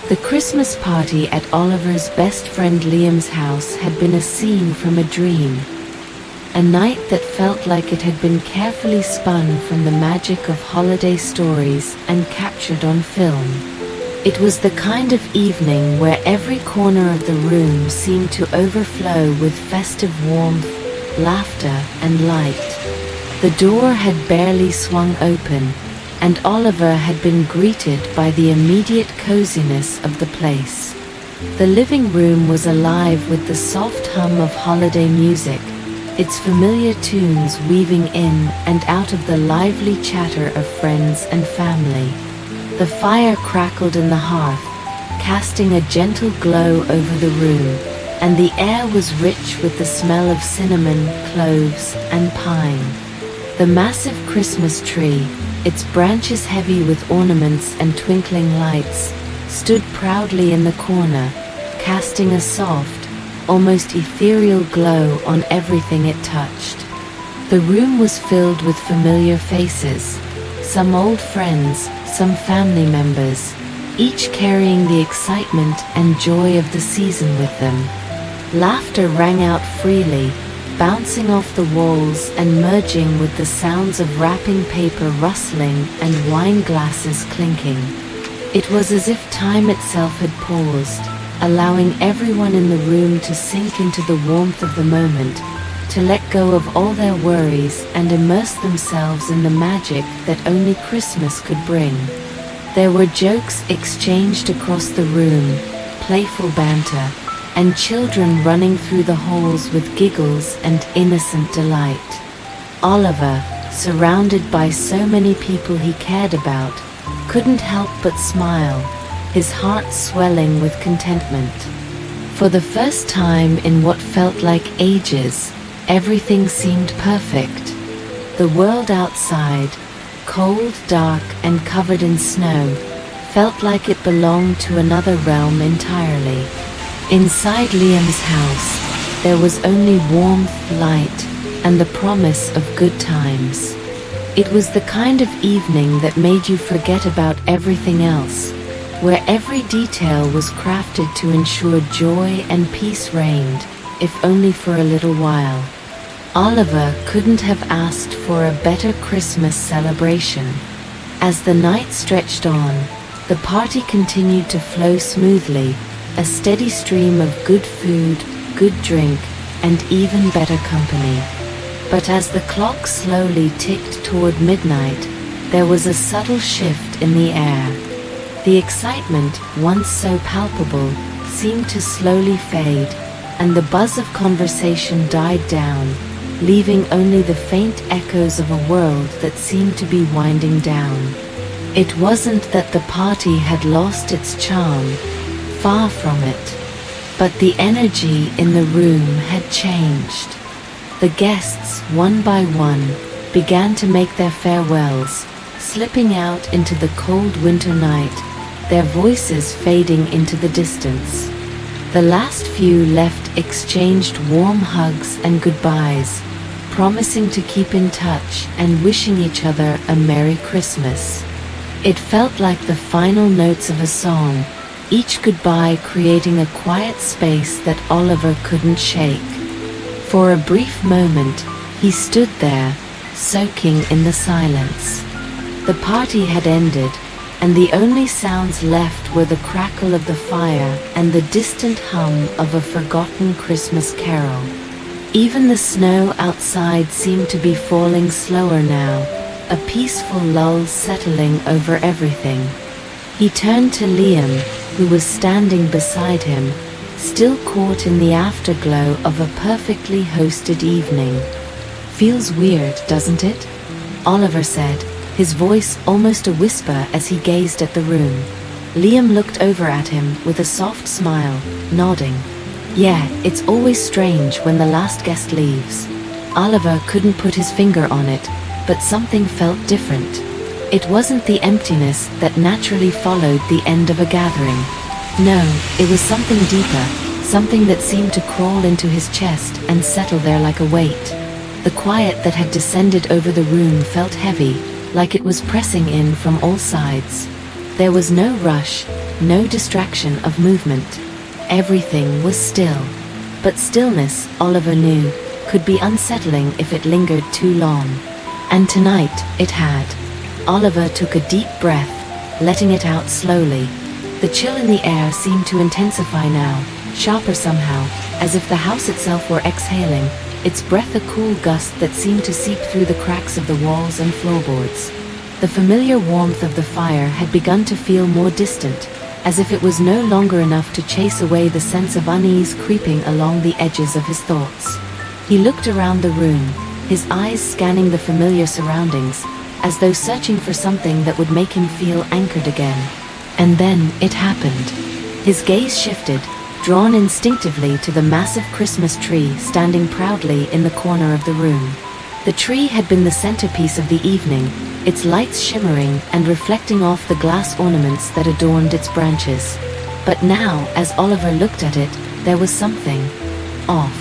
The Christmas party at Oliver's best friend Liam's house had been a scene from a dream. A night that felt like it had been carefully spun from the magic of holiday stories and captured on film. It was the kind of evening where every corner of the room seemed to overflow with festive warmth, laughter, and light. The door had barely swung open, and Oliver had been greeted by the immediate coziness of the place. The living room was alive with the soft hum of holiday music, its familiar tunes weaving in and out of the lively chatter of friends and family. The fire crackled in the hearth, casting a gentle glow over the room, and the air was rich with the smell of cinnamon, cloves, and pine. The massive Christmas tree, its branches heavy with ornaments and twinkling lights, stood proudly in the corner, casting a soft, almost ethereal glow on everything it touched. The room was filled with familiar faces, some old friends, some family members, each carrying the excitement and joy of the season with them. Laughter rang out freely, bouncing off the walls and merging with the sounds of wrapping paper rustling and wine glasses clinking. It was as if time itself had paused, allowing everyone in the room to sink into the warmth of the moment, to let go of all their worries and immerse themselves in the magic that only Christmas could bring. There were jokes exchanged across the room, playful banter, and children running through the halls with giggles and innocent delight. Oliver, surrounded by so many people he cared about, couldn't help but smile, his heart swelling with contentment. For the first time in what felt like ages, everything seemed perfect. The world outside, cold, dark, and covered in snow, felt like it belonged to another realm entirely. Inside Liam's house, there was only warmth, light, and the promise of good times. It was the kind of evening that made you forget about everything else, where every detail was crafted to ensure joy and peace reigned, if only for a little while. Oliver couldn't have asked for a better Christmas celebration. As the night stretched on, the party continued to flow smoothly, a steady stream of good food, good drink, and even better company. But as the clock slowly ticked toward midnight, there was a subtle shift in the air. The excitement, once so palpable, seemed to slowly fade, and the buzz of conversation died down, leaving only the faint echoes of a world that seemed to be winding down. It wasn't that the party had lost its charm, far from it, but the energy in the room had changed. The guests, one by one, began to make their farewells, slipping out into the cold winter night, their voices fading into the distance. The last few left exchanged warm hugs and goodbyes, promising to keep in touch and wishing each other a Merry Christmas. It felt like the final notes of a song, each goodbye creating a quiet space that Oliver couldn't shake. For a brief moment, he stood there, soaking in the silence. The party had ended, and the only sounds left were the crackle of the fire and the distant hum of a forgotten Christmas carol. Even the snow outside seemed to be falling slower now, a peaceful lull settling over everything. He turned to Liam, who was standing beside him, still caught in the afterglow of a perfectly hosted evening. "Feels weird, doesn't it?" Oliver said, his voice almost a whisper as he gazed at the room. Liam looked over at him with a soft smile, nodding. "Yeah, it's always strange when the last guest leaves." Oliver couldn't put his finger on it, but something felt different. It wasn't the emptiness that naturally followed the end of a gathering. No, it was something deeper, something that seemed to crawl into his chest and settle there like a weight. The quiet that had descended over the room felt heavy, like it was pressing in from all sides. There was no rush, no distraction of movement. Everything was still. But stillness, Oliver knew, could be unsettling if it lingered too long. And tonight, it had. Oliver took a deep breath, letting it out slowly. The chill in the air seemed to intensify now, sharper somehow, as if the house itself were exhaling, its breath a cool gust that seemed to seep through the cracks of the walls and floorboards. The familiar warmth of the fire had begun to feel more distant, as if it was no longer enough to chase away the sense of unease creeping along the edges of his thoughts. He looked around the room, his eyes scanning the familiar surroundings, as though searching for something that would make him feel anchored again. And then it happened. His gaze shifted, drawn instinctively to the massive Christmas tree standing proudly in the corner of the room. The tree had been the centerpiece of the evening, its lights shimmering and reflecting off the glass ornaments that adorned its branches. But now, as Oliver looked at it, there was something off.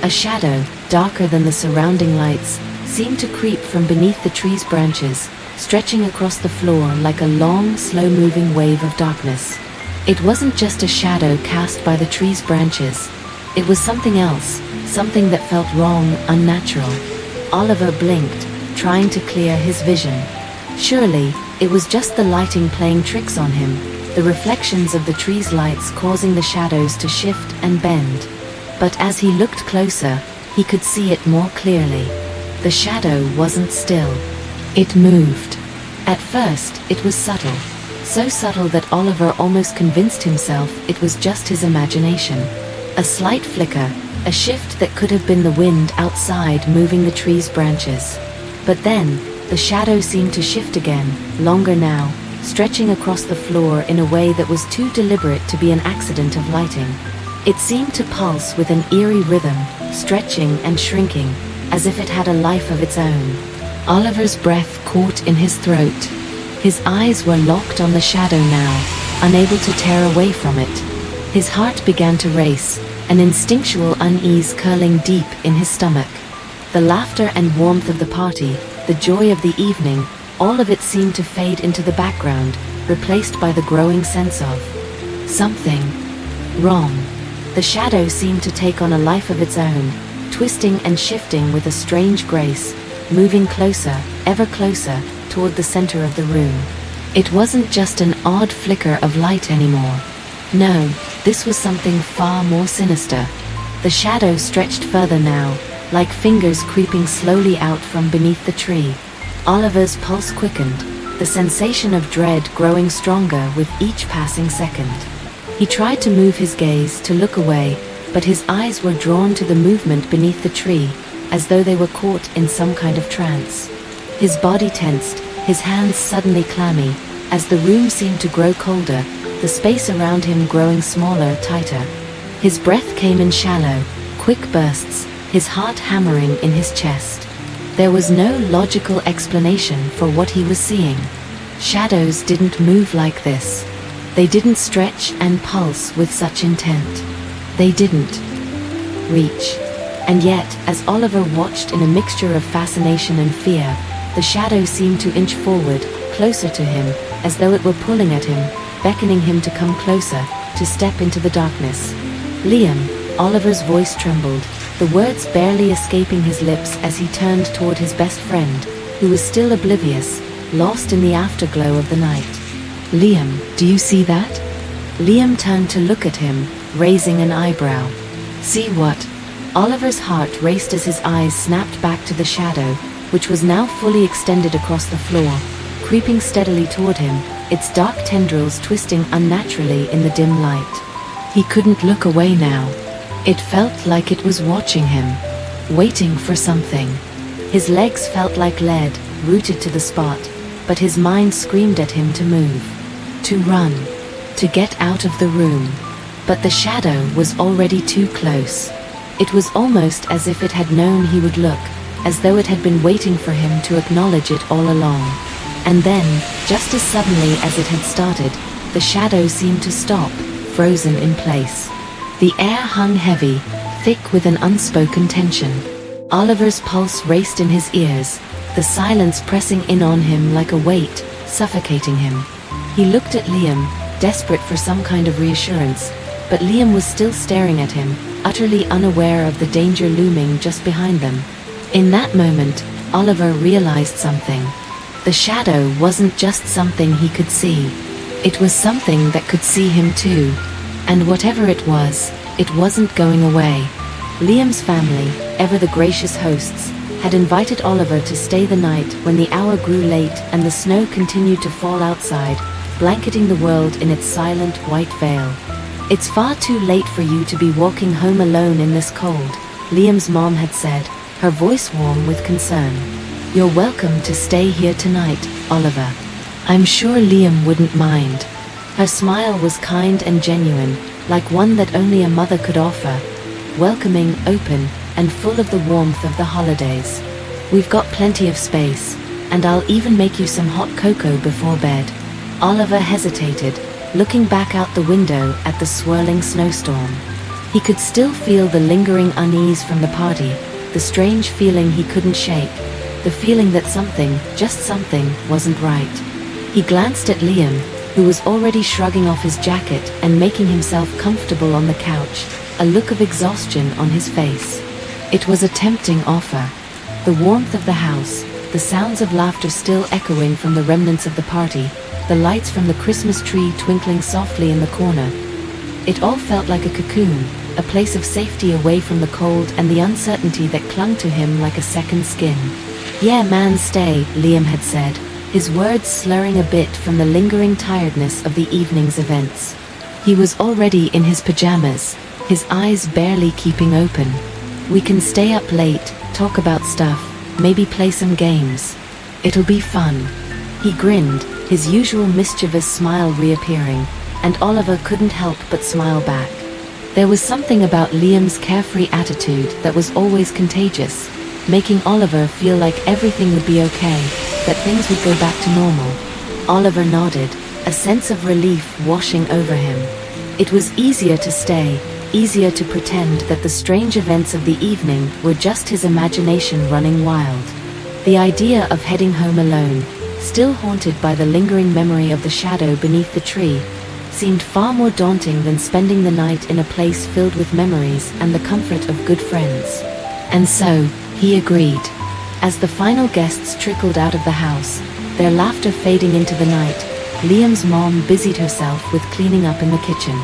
A shadow, darker than the surrounding lights, seemed to creep from beneath the tree's branches, stretching across the floor like a long, slow-moving wave of darkness. It wasn't just a shadow cast by the tree's branches. It was something else, something that felt wrong, unnatural. Oliver blinked, trying to clear his vision. Surely, it was just the lighting playing tricks on him, the reflections of the tree's lights causing the shadows to shift and bend. But as he looked closer, he could see it more clearly. The shadow wasn't still. It moved. At first, it was subtle. So subtle that Oliver almost convinced himself it was just his imagination. A slight flicker, a shift that could have been the wind outside moving the tree's branches. But then, the shadow seemed to shift again, longer now, stretching across the floor in a way that was too deliberate to be an accident of lighting. It seemed to pulse with an eerie rhythm, stretching and shrinking, as if it had a life of its own. Oliver's breath caught in his throat. His eyes were locked on the shadow now, unable to tear away from it. His heart began to race, an instinctual unease curling deep in his stomach. The laughter and warmth of the party, the joy of the evening, all of it seemed to fade into the background, replaced by the growing sense of something wrong. The shadow seemed to take on a life of its own, twisting and shifting with a strange grace, moving closer, ever closer, toward the center of the room. It wasn't just an odd flicker of light anymore. No, this was something far more sinister. The shadow stretched further now, like fingers creeping slowly out from beneath the tree. Oliver's pulse quickened, the sensation of dread growing stronger with each passing second. He tried to move his gaze to look away, but his eyes were drawn to the movement beneath the tree, as though they were caught in some kind of trance. His body tensed, his hands suddenly clammy, as the room seemed to grow colder, the space around him growing smaller, tighter. His breath came in shallow, quick bursts, his heart hammering in his chest. There was no logical explanation for what he was seeing. Shadows didn't move like this. They didn't stretch and pulse with such intent. They didn't reach. And yet, as Oliver watched in a mixture of fascination and fear, the shadow seemed to inch forward, closer to him, as though it were pulling at him, beckoning him to come closer, to step into the darkness. "Liam," Oliver's voice trembled, the words barely escaping his lips as he turned toward his best friend, who was still oblivious, lost in the afterglow of the night. "Liam, do you see that?" Liam turned to look at him, raising an eyebrow. "See what?" Oliver's heart raced as his eyes snapped back to the shadow, which was now fully extended across the floor, creeping steadily toward him, its dark tendrils twisting unnaturally in the dim light. He couldn't look away now. It felt like it was watching him, waiting for something. His legs felt like lead, rooted to the spot, but his mind screamed at him to move, to run, to get out of the room. But the shadow was already too close. It was almost as if it had known he would look, as though it had been waiting for him to acknowledge it all along. And then, just as suddenly as it had started, the shadow seemed to stop, frozen in place. The air hung heavy, thick with an unspoken tension. Oliver's pulse raced in his ears, the silence pressing in on him like a weight, suffocating him. He looked at Liam, desperate for some kind of reassurance, but Liam was still staring at him, utterly unaware of the danger looming just behind them. In that moment, Oliver realized something. The shadow wasn't just something he could see. It was something that could see him too. And whatever it wasn't going away. Liam's family, ever the gracious hosts, had invited Oliver to stay the night when the hour grew late and the snow continued to fall outside, blanketing the world in its silent white veil. "It's far too late for you to be walking home alone in this cold," Liam's mom had said, her voice warm with concern. "You're welcome to stay here tonight, Oliver. I'm sure Liam wouldn't mind." Her smile was kind and genuine, like one that only a mother could offer, welcoming, open, and full of the warmth of the holidays. "We've got plenty of space, and I'll even make you some hot cocoa before bed." Oliver hesitated, looking back out the window at the swirling snowstorm. He could still feel the lingering unease from the party, the strange feeling he couldn't shake, the feeling that something, just something, wasn't right. He glanced at Liam, who was already shrugging off his jacket and making himself comfortable on the couch, a look of exhaustion on his face. It was a tempting offer. The warmth of the house, the sounds of laughter still echoing from the remnants of the party, the lights from the Christmas tree twinkling softly in the corner. It all felt like a cocoon, a place of safety away from the cold and the uncertainty that clung to him like a second skin. "Yeah man, stay," Liam had said, his words slurring a bit from the lingering tiredness of the evening's events. He was already in his pajamas, his eyes barely keeping open. "We can stay up late, talk about stuff, maybe play some games. It'll be fun." He grinned, his usual mischievous smile reappearing, and Oliver couldn't help but smile back. There was something about Liam's carefree attitude that was always contagious, making Oliver feel like everything would be okay, that things would go back to normal. Oliver nodded, a sense of relief washing over him. It was easier to stay, easier to pretend that the strange events of the evening were just his imagination running wild. The idea of heading home alone, still haunted by the lingering memory of the shadow beneath the tree, seemed far more daunting than spending the night in a place filled with memories and the comfort of good friends. And so, he agreed. As the final guests trickled out of the house, their laughter fading into the night, Liam's mom busied herself with cleaning up in the kitchen.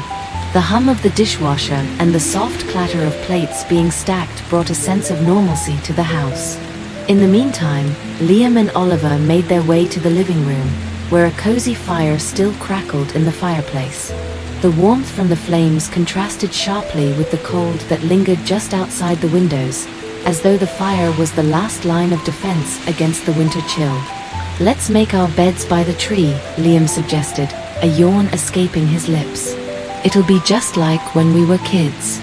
The hum of the dishwasher and the soft clatter of plates being stacked brought a sense of normalcy to the house. In the meantime, Liam and Oliver made their way to the living room, where a cozy fire still crackled in the fireplace. The warmth from the flames contrasted sharply with the cold that lingered just outside the windows, as though the fire was the last line of defense against the winter chill. "Let's make our beds by the tree," Liam suggested, a yawn escaping his lips. "It'll be just like when we were kids.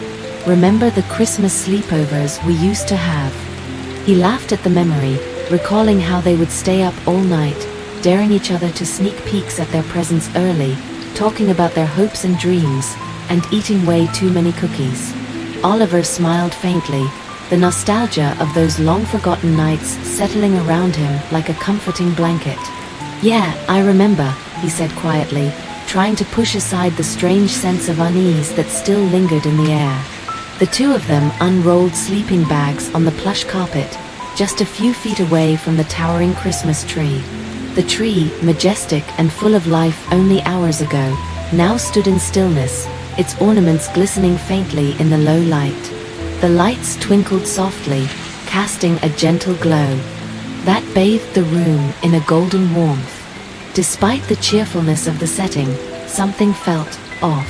Remember the Christmas sleepovers we used to have?" He laughed at the memory, recalling how they would stay up all night, daring each other to sneak peeks at their presents early, talking about their hopes and dreams, and eating way too many cookies. Oliver smiled faintly, the nostalgia of those long-forgotten nights settling around him like a comforting blanket. "Yeah, I remember," he said quietly, trying to push aside the strange sense of unease that still lingered in the air. The two of them unrolled sleeping bags on the plush carpet, just a few feet away from the towering Christmas tree. The tree, majestic and full of life only hours ago, now stood in stillness, its ornaments glistening faintly in the low light. The lights twinkled softly, casting a gentle glow that bathed the room in a golden warmth. Despite the cheerfulness of the setting, something felt off.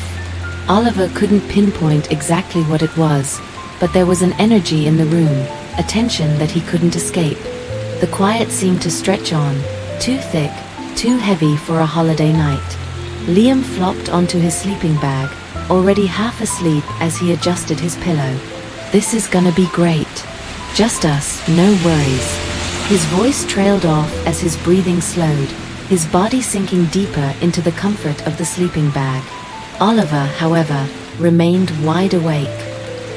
Oliver couldn't pinpoint exactly what it was, but there was an energy in the room, a tension that he couldn't escape. The quiet seemed to stretch on, too thick, too heavy for a holiday night. Liam flopped onto his sleeping bag, already half asleep as he adjusted his pillow. "This is gonna be great. Just us, no worries." His voice trailed off as his breathing slowed, his body sinking deeper into the comfort of the sleeping bag. Oliver, however, remained wide awake.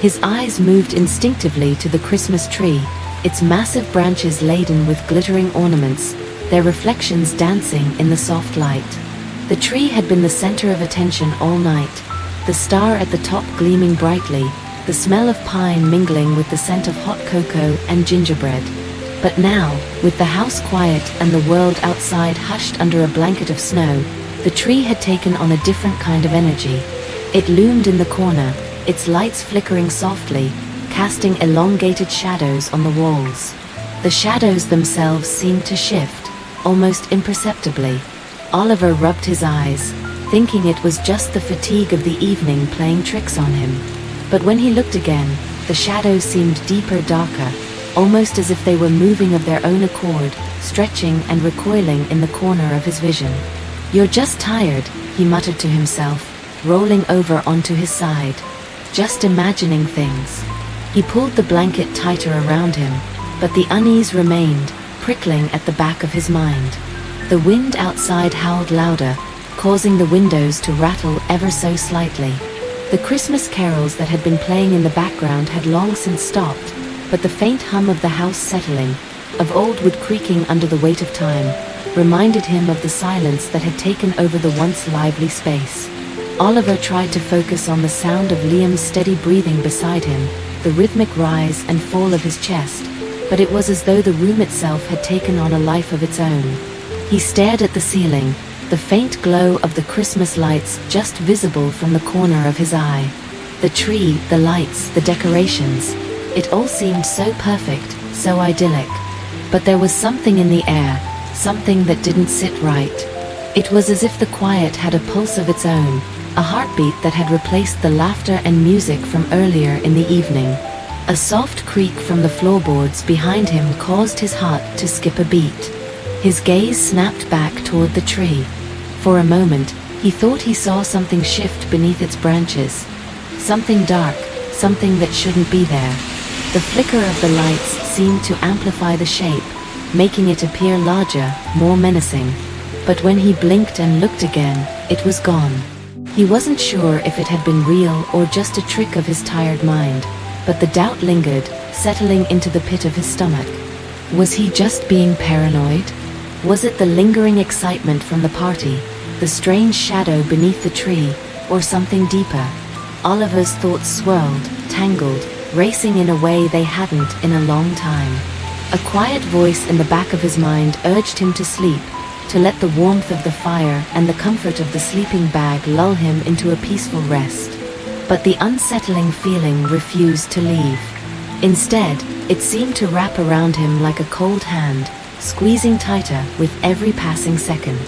His eyes moved instinctively to the Christmas tree, its massive branches laden with glittering ornaments, their reflections dancing in the soft light. The tree had been the center of attention all night, the star at the top gleaming brightly, the smell of pine mingling with the scent of hot cocoa and gingerbread. But now, with the house quiet and the world outside hushed under a blanket of snow, the tree had taken on a different kind of energy. It loomed in the corner, its lights flickering softly, casting elongated shadows on the walls. The shadows themselves seemed to shift, almost imperceptibly. Oliver rubbed his eyes, thinking it was just the fatigue of the evening playing tricks on him. But when he looked again, the shadows seemed deeper, darker, almost as if they were moving of their own accord, stretching and recoiling in the corner of his vision. "You're just tired," he muttered to himself, rolling over onto his side. "Just imagining things." He pulled the blanket tighter around him, but the unease remained, prickling at the back of his mind. The wind outside howled louder, causing the windows to rattle ever so slightly. The Christmas carols that had been playing in the background had long since stopped, but the faint hum of the house settling, of old wood creaking under the weight of time, reminded him of the silence that had taken over the once lively space. Oliver tried to focus on the sound of Liam's steady breathing beside him, the rhythmic rise and fall of his chest, but it was as though the room itself had taken on a life of its own. He stared at the ceiling, the faint glow of the Christmas lights just visible from the corner of his eye. The tree, the lights, the decorations, it all seemed so perfect, so idyllic. But there was something in the air, something that didn't sit right. It was as if the quiet had a pulse of its own, a heartbeat that had replaced the laughter and music from earlier in the evening. A soft creak from the floorboards behind him caused his heart to skip a beat. His gaze snapped back toward the tree. For a moment, he thought he saw something shift beneath its branches. Something dark, something that shouldn't be there. The flicker of the lights seemed to amplify the shape, making it appear larger, more menacing. But when he blinked and looked again, it was gone. He wasn't sure if it had been real or just a trick of his tired mind, but the doubt lingered, settling into the pit of his stomach. Was he just being paranoid? Was it the lingering excitement from the party, the strange shadow beneath the tree, or something deeper? Oliver's thoughts swirled, tangled, racing in a way they hadn't in a long time. A quiet voice in the back of his mind urged him to sleep, to let the warmth of the fire and the comfort of the sleeping bag lull him into a peaceful rest. But the unsettling feeling refused to leave. Instead, it seemed to wrap around him like a cold hand, squeezing tighter with every passing second.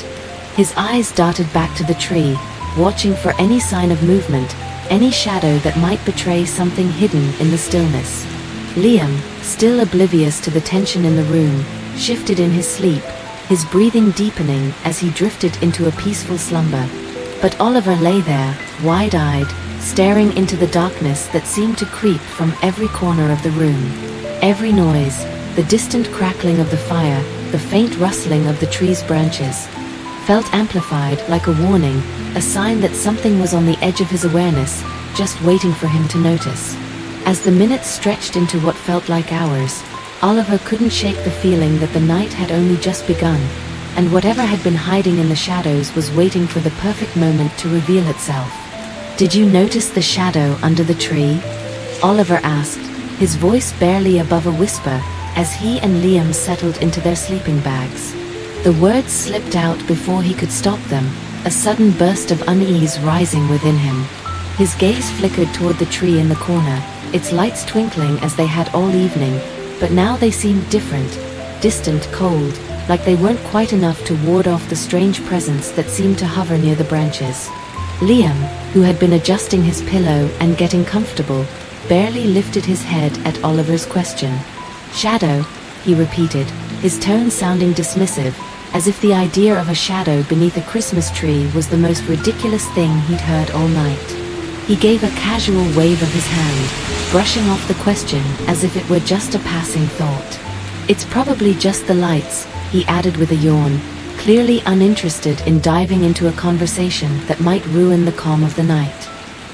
His eyes darted back to the tree, watching for any sign of movement, any shadow that might betray something hidden in the stillness. Liam, still oblivious to the tension in the room, shifted in his sleep, his breathing deepening as he drifted into a peaceful slumber. But Oliver lay there, wide-eyed, staring into the darkness that seemed to creep from every corner of the room. Every noise, the distant crackling of the fire, the faint rustling of the tree's branches, felt amplified like a warning, a sign that something was on the edge of his awareness, just waiting for him to notice. As the minutes stretched into what felt like hours, Oliver couldn't shake the feeling that the night had only just begun, and whatever had been hiding in the shadows was waiting for the perfect moment to reveal itself. "Did you notice the shadow under the tree?" Oliver asked, his voice barely above a whisper, as he and Liam settled into their sleeping bags. The words slipped out before he could stop them, a sudden burst of unease rising within him. His gaze flickered toward the tree in the corner, its lights twinkling as they had all evening, but now they seemed different, distant, cold, like they weren't quite enough to ward off the strange presence that seemed to hover near the branches. Liam, who had been adjusting his pillow and getting comfortable, barely lifted his head at Oliver's question. "Shadow," he repeated, his tone sounding dismissive, as if the idea of a shadow beneath a Christmas tree was the most ridiculous thing he'd heard all night. He gave a casual wave of his hand, brushing off the question as if it were just a passing thought. "It's probably just the lights," he added with a yawn, clearly uninterested in diving into a conversation that might ruin the calm of the night.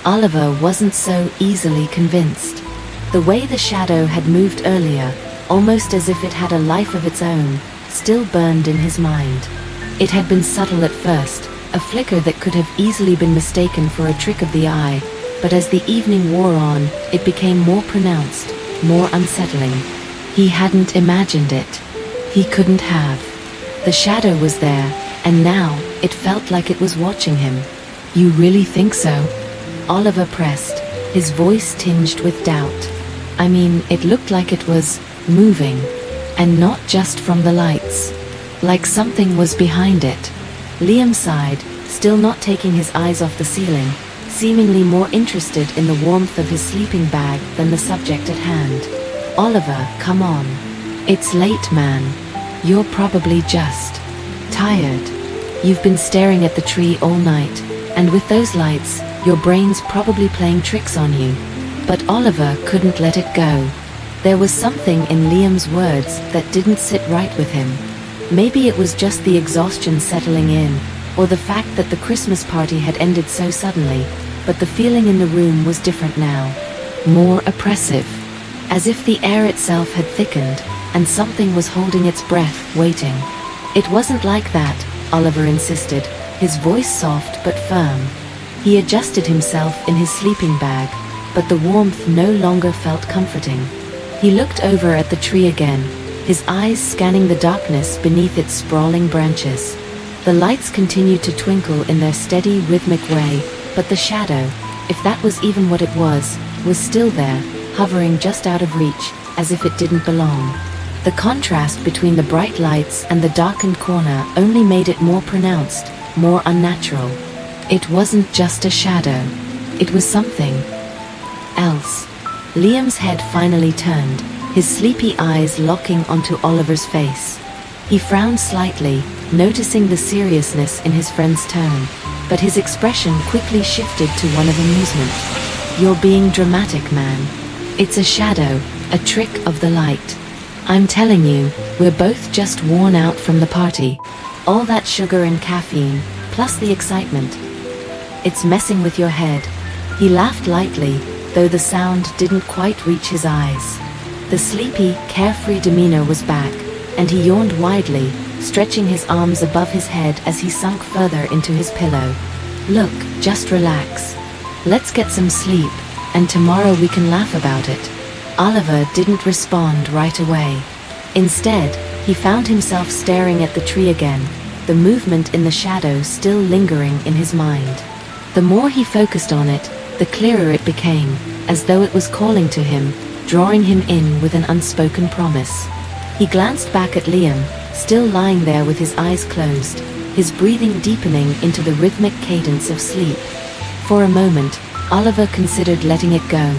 Oliver wasn't so easily convinced. The way the shadow had moved earlier, almost as if it had a life of its own, still burned in his mind. It had been subtle at first, a flicker that could have easily been mistaken for a trick of the eye, but as the evening wore on, it became more pronounced, more unsettling. He hadn't imagined it. He couldn't have. The shadow was there, and now, it felt like it was watching him. "You really think so?" Oliver pressed, his voice tinged with doubt. "I mean, it looked like it was moving, and not just from the lights. Like something was behind it." Liam sighed, still not taking his eyes off the ceiling, seemingly more interested in the warmth of his sleeping bag than the subject at hand. "Oliver, come on. It's late, man. You're probably just tired. You've been staring at the tree all night, and with those lights, your brain's probably playing tricks on you." But Oliver couldn't let it go. There was something in Liam's words that didn't sit right with him. Maybe it was just the exhaustion settling in, or the fact that the Christmas party had ended so suddenly, but the feeling in the room was different now. More oppressive. As if the air itself had thickened, and something was holding its breath, waiting. "It wasn't like that," Oliver insisted, his voice soft but firm. He adjusted himself in his sleeping bag, but the warmth no longer felt comforting. He looked over at the tree again, his eyes scanning the darkness beneath its sprawling branches. The lights continued to twinkle in their steady, rhythmic way, but the shadow, if that was even what it was still there, hovering just out of reach, as if it didn't belong. The contrast between the bright lights and the darkened corner only made it more pronounced, more unnatural. It wasn't just a shadow. It was something else. Liam's head finally turned, his sleepy eyes locking onto Oliver's face. He frowned slightly, noticing the seriousness in his friend's tone, but his expression quickly shifted to one of amusement. "You're being dramatic, man. It's a shadow, a trick of the light. I'm telling you, we're both just worn out from the party. All that sugar and caffeine, plus the excitement. It's messing with your head." He laughed lightly, though the sound didn't quite reach his eyes. The sleepy, carefree demeanor was back, and he yawned widely, stretching his arms above his head as he sunk further into his pillow. "Look, just relax. Let's get some sleep, and tomorrow we can laugh about it." Oliver didn't respond right away. Instead, he found himself staring at the tree again, the movement in the shadow still lingering in his mind. The more he focused on it, the clearer it became, as though it was calling to him, drawing him in with an unspoken promise. He glanced back at Liam, still lying there with his eyes closed, his breathing deepening into the rhythmic cadence of sleep. For a moment, Oliver considered letting it go,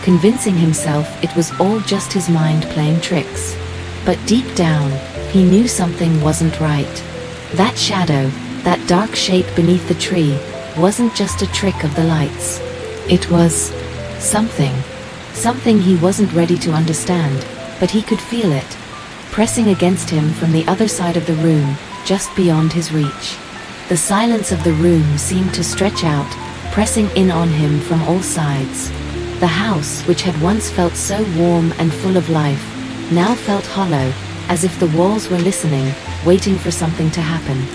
convincing himself it was all just his mind playing tricks. But deep down, he knew something wasn't right. That shadow, that dark shape beneath the tree, wasn't just a trick of the lights. It was something he wasn't ready to understand, but he could feel it, pressing against him from the other side of the room, just beyond his reach. The silence of the room seemed to stretch out, pressing in on him from all sides. The house, which had once felt so warm and full of life, now felt hollow, as if the walls were listening, waiting for something to happen.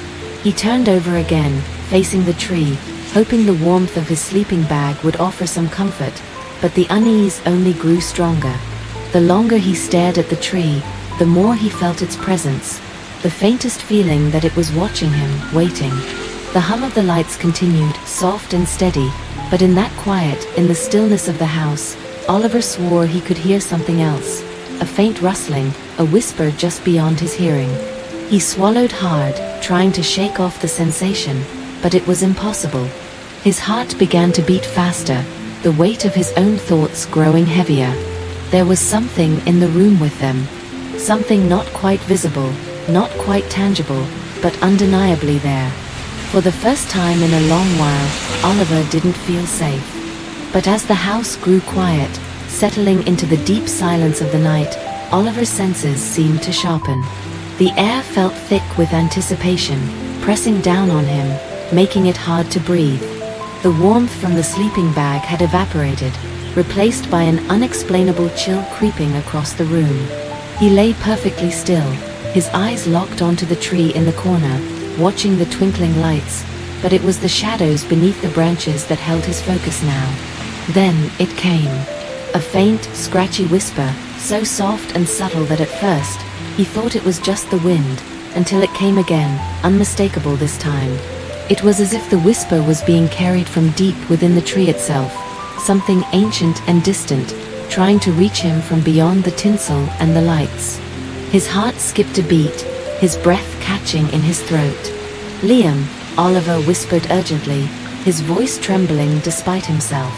He turned over again, facing the tree, hoping the warmth of his sleeping bag would offer some comfort, but the unease only grew stronger. The longer he stared at the tree, the more he felt its presence, the faintest feeling that it was watching him, waiting. The hum of the lights continued, soft and steady, but in that quiet, in the stillness of the house, Oliver swore he could hear something else, a faint rustling, a whisper just beyond his hearing. He swallowed hard, trying to shake off the sensation, but it was impossible. His heart began to beat faster, the weight of his own thoughts growing heavier. There was something in the room with them. Something not quite visible, not quite tangible, but undeniably there. For the first time in a long while, Oliver didn't feel safe. But as the house grew quiet, settling into the deep silence of the night, Oliver's senses seemed to sharpen. The air felt thick with anticipation, pressing down on him, making it hard to breathe. The warmth from the sleeping bag had evaporated, replaced by an unexplainable chill creeping across the room. He lay perfectly still, his eyes locked onto the tree in the corner, watching the twinkling lights, but it was the shadows beneath the branches that held his focus now. Then it came. A faint, scratchy whisper, so soft and subtle that at first, he thought it was just the wind, until it came again, unmistakable this time. It was as if the whisper was being carried from deep within the tree itself, something ancient and distant, trying to reach him from beyond the tinsel and the lights. His heart skipped a beat, his breath catching in his throat. "Liam," Oliver whispered urgently, his voice trembling despite himself.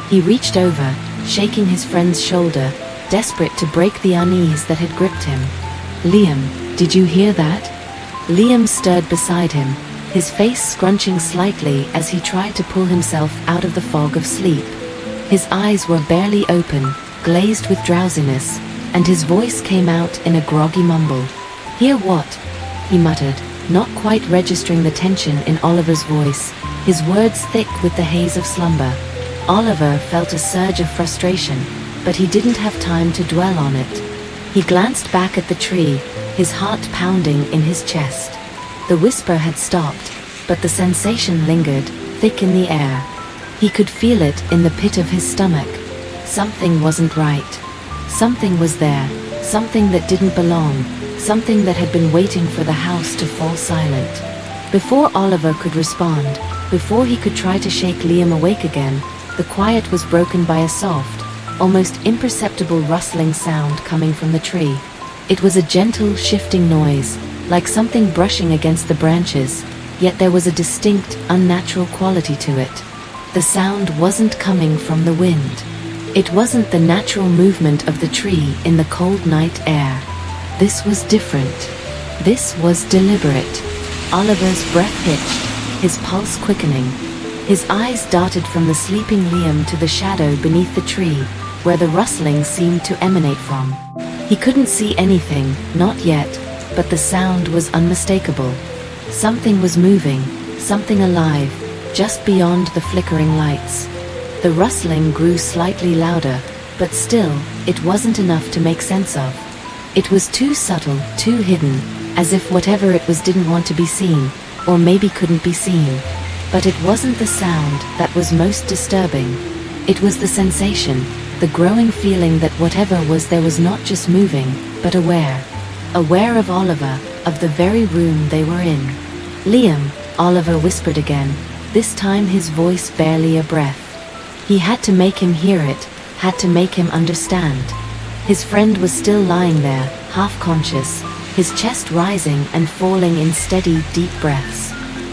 He reached over, shaking his friend's shoulder, desperate to break the unease that had gripped him. "Liam, did you hear that?" Liam stirred beside him, his face scrunching slightly as he tried to pull himself out of the fog of sleep. His eyes were barely open, glazed with drowsiness, and his voice came out in a groggy mumble. "Hear what?" he muttered, not quite registering the tension in Oliver's voice, his words thick with the haze of slumber. Oliver felt a surge of frustration, but he didn't have time to dwell on it. He glanced back at the tree, his heart pounding in his chest. The whisper had stopped, but the sensation lingered, thick in the air. He could feel it in the pit of his stomach. Something wasn't right. Something was there, something that didn't belong, something that had been waiting for the house to fall silent. Before Oliver could respond, before he could try to shake Liam awake again, the quiet was broken by a soft, almost imperceptible rustling sound coming from the tree. It was a gentle, shifting noise, like something brushing against the branches, yet there was a distinct, unnatural quality to it. The sound wasn't coming from the wind. It wasn't the natural movement of the tree in the cold night air. This was different. This was deliberate. Oliver's breath hitched, his pulse quickening. His eyes darted from the sleeping Liam to the shadow beneath the tree, where the rustling seemed to emanate from. He couldn't see anything, not yet, but the sound was unmistakable. Something was moving, something alive, just beyond the flickering lights. The rustling grew slightly louder, but still, it wasn't enough to make sense of. It was too subtle, too hidden, as if whatever it was didn't want to be seen, or maybe couldn't be seen. But it wasn't the sound that was most disturbing. It was the sensation, the growing feeling that whatever was there was not just moving, but aware. Aware of Oliver, of the very room they were in. "Liam," Oliver whispered again, this time his voice barely a breath. He had to make him hear it, had to make him understand. His friend was still lying there, half conscious, his chest rising and falling in steady, deep breaths.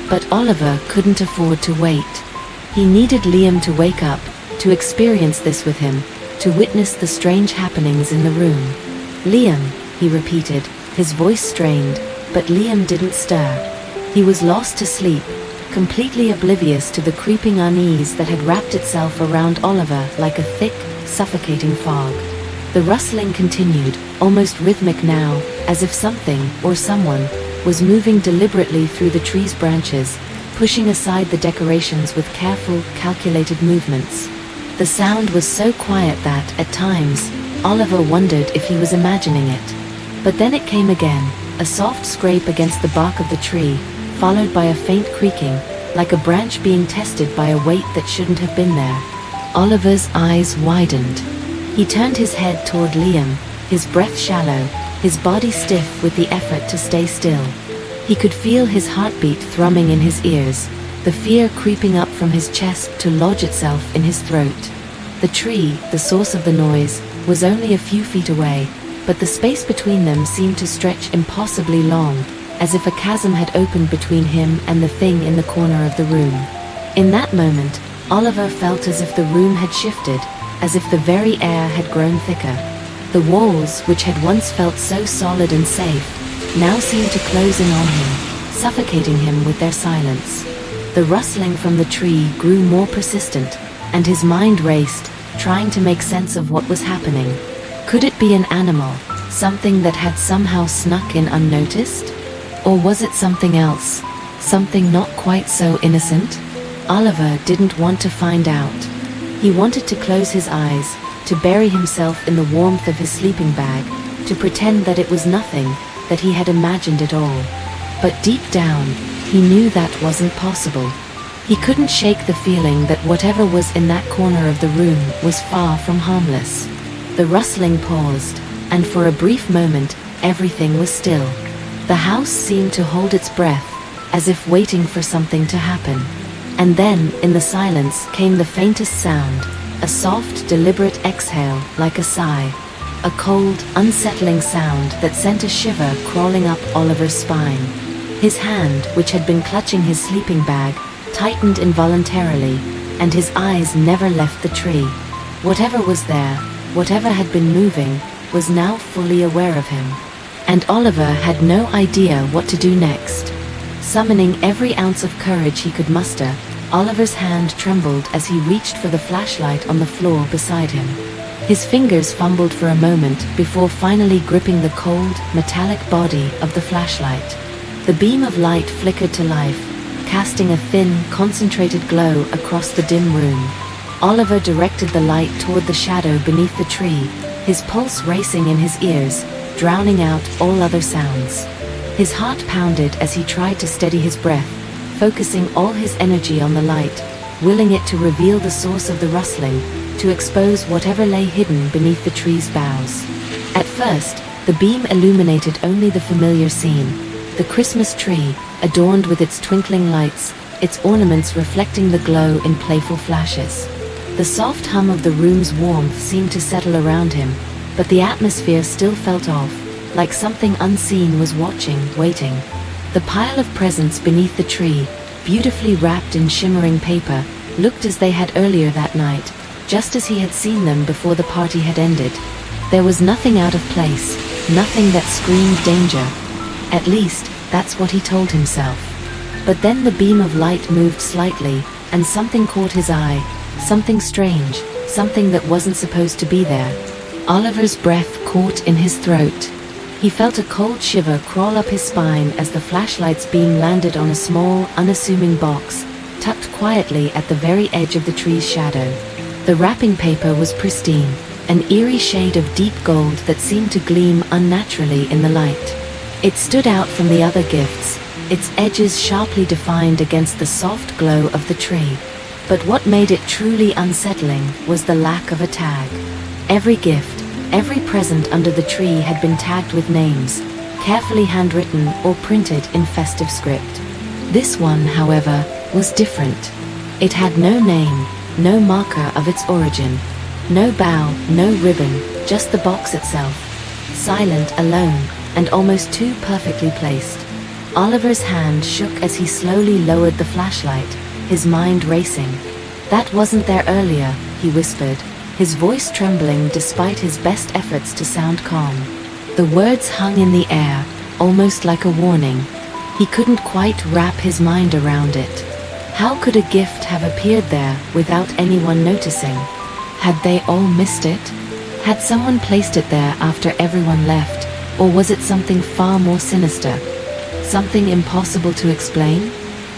But Oliver couldn't afford to wait. He needed Liam to wake up, to experience this with him, to witness the strange happenings in the room. "Liam," he repeated, his voice strained, but Liam didn't stir. He was lost to sleep, completely oblivious to the creeping unease that had wrapped itself around Oliver like a thick, suffocating fog. The rustling continued, almost rhythmic now, as if something, or someone, was moving deliberately through the tree's branches, pushing aside the decorations with careful, calculated movements. The sound was so quiet that, at times, Oliver wondered if he was imagining it. But then it came again, a soft scrape against the bark of the tree, followed by a faint creaking, like a branch being tested by a weight that shouldn't have been there. Oliver's eyes widened. He turned his head toward Liam, his breath shallow, his body stiff with the effort to stay still. He could feel his heartbeat thrumming in his ears, the fear creeping up from his chest to lodge itself in his throat. The tree, the source of the noise, was only a few feet away, but the space between them seemed to stretch impossibly long, as if a chasm had opened between him and the thing in the corner of the room. In that moment, Oliver felt as if the room had shifted, as if the very air had grown thicker. The walls, which had once felt so solid and safe, now seemed to close in on him, suffocating him with their silence. The rustling from the tree grew more persistent, and his mind raced, trying to make sense of what was happening. Could it be an animal, something that had somehow snuck in unnoticed? Or was it something else, something not quite so innocent? Oliver didn't want to find out. He wanted to close his eyes, to bury himself in the warmth of his sleeping bag, to pretend that it was nothing, that he had imagined it all. But deep down, he knew that wasn't possible. He couldn't shake the feeling that whatever was in that corner of the room was far from harmless. The rustling paused, and for a brief moment, everything was still. The house seemed to hold its breath, as if waiting for something to happen. And then, in the silence, came the faintest sound, a soft, deliberate exhale, like a sigh. A cold, unsettling sound that sent a shiver crawling up Oliver's spine. His hand, which had been clutching his sleeping bag, tightened involuntarily, and his eyes never left the tree. Whatever was there, whatever had been moving, was now fully aware of him. And Oliver had no idea what to do next. Summoning every ounce of courage he could muster, Oliver's hand trembled as he reached for the flashlight on the floor beside him. His fingers fumbled for a moment before finally gripping the cold, metallic body of the flashlight. The beam of light flickered to life, casting a thin, concentrated glow across the dim room. Oliver directed the light toward the shadow beneath the tree, his pulse racing in his ears, drowning out all other sounds. His heart pounded as he tried to steady his breath, focusing all his energy on the light, willing it to reveal the source of the rustling, to expose whatever lay hidden beneath the tree's boughs. At first, the beam illuminated only the familiar scene, the Christmas tree, adorned with its twinkling lights, its ornaments reflecting the glow in playful flashes. The soft hum of the room's warmth seemed to settle around him, but the atmosphere still felt off, like something unseen was watching, waiting. The pile of presents beneath the tree, beautifully wrapped in shimmering paper, looked as they had earlier that night, just as he had seen them before the party had ended. There was nothing out of place, nothing that screamed danger. At least, that's what he told himself. But then the beam of light moved slightly, and something caught his eye, something strange, something that wasn't supposed to be there. Oliver's breath caught in his throat. He felt a cold shiver crawl up his spine as the flashlight's beam landed on a small, unassuming box, tucked quietly at the very edge of the tree's shadow. The wrapping paper was pristine, an eerie shade of deep gold that seemed to gleam unnaturally in the light. It stood out from the other gifts, its edges sharply defined against the soft glow of the tree. But what made it truly unsettling was the lack of a tag. Every gift, every present under the tree had been tagged with names, carefully handwritten or printed in festive script. This one, however, was different. It had no name, no marker of its origin, no bow, no ribbon, just the box itself, silent, alone, and almost too perfectly placed. Oliver's hand shook as he slowly lowered the flashlight, his mind racing. "That wasn't there earlier," he whispered, his voice trembling despite his best efforts to sound calm. The words hung in the air, almost like a warning. He couldn't quite wrap his mind around it. How could a gift have appeared there without anyone noticing? Had they all missed it? Had someone placed it there after everyone left, or was it something far more sinister? Something impossible to explain?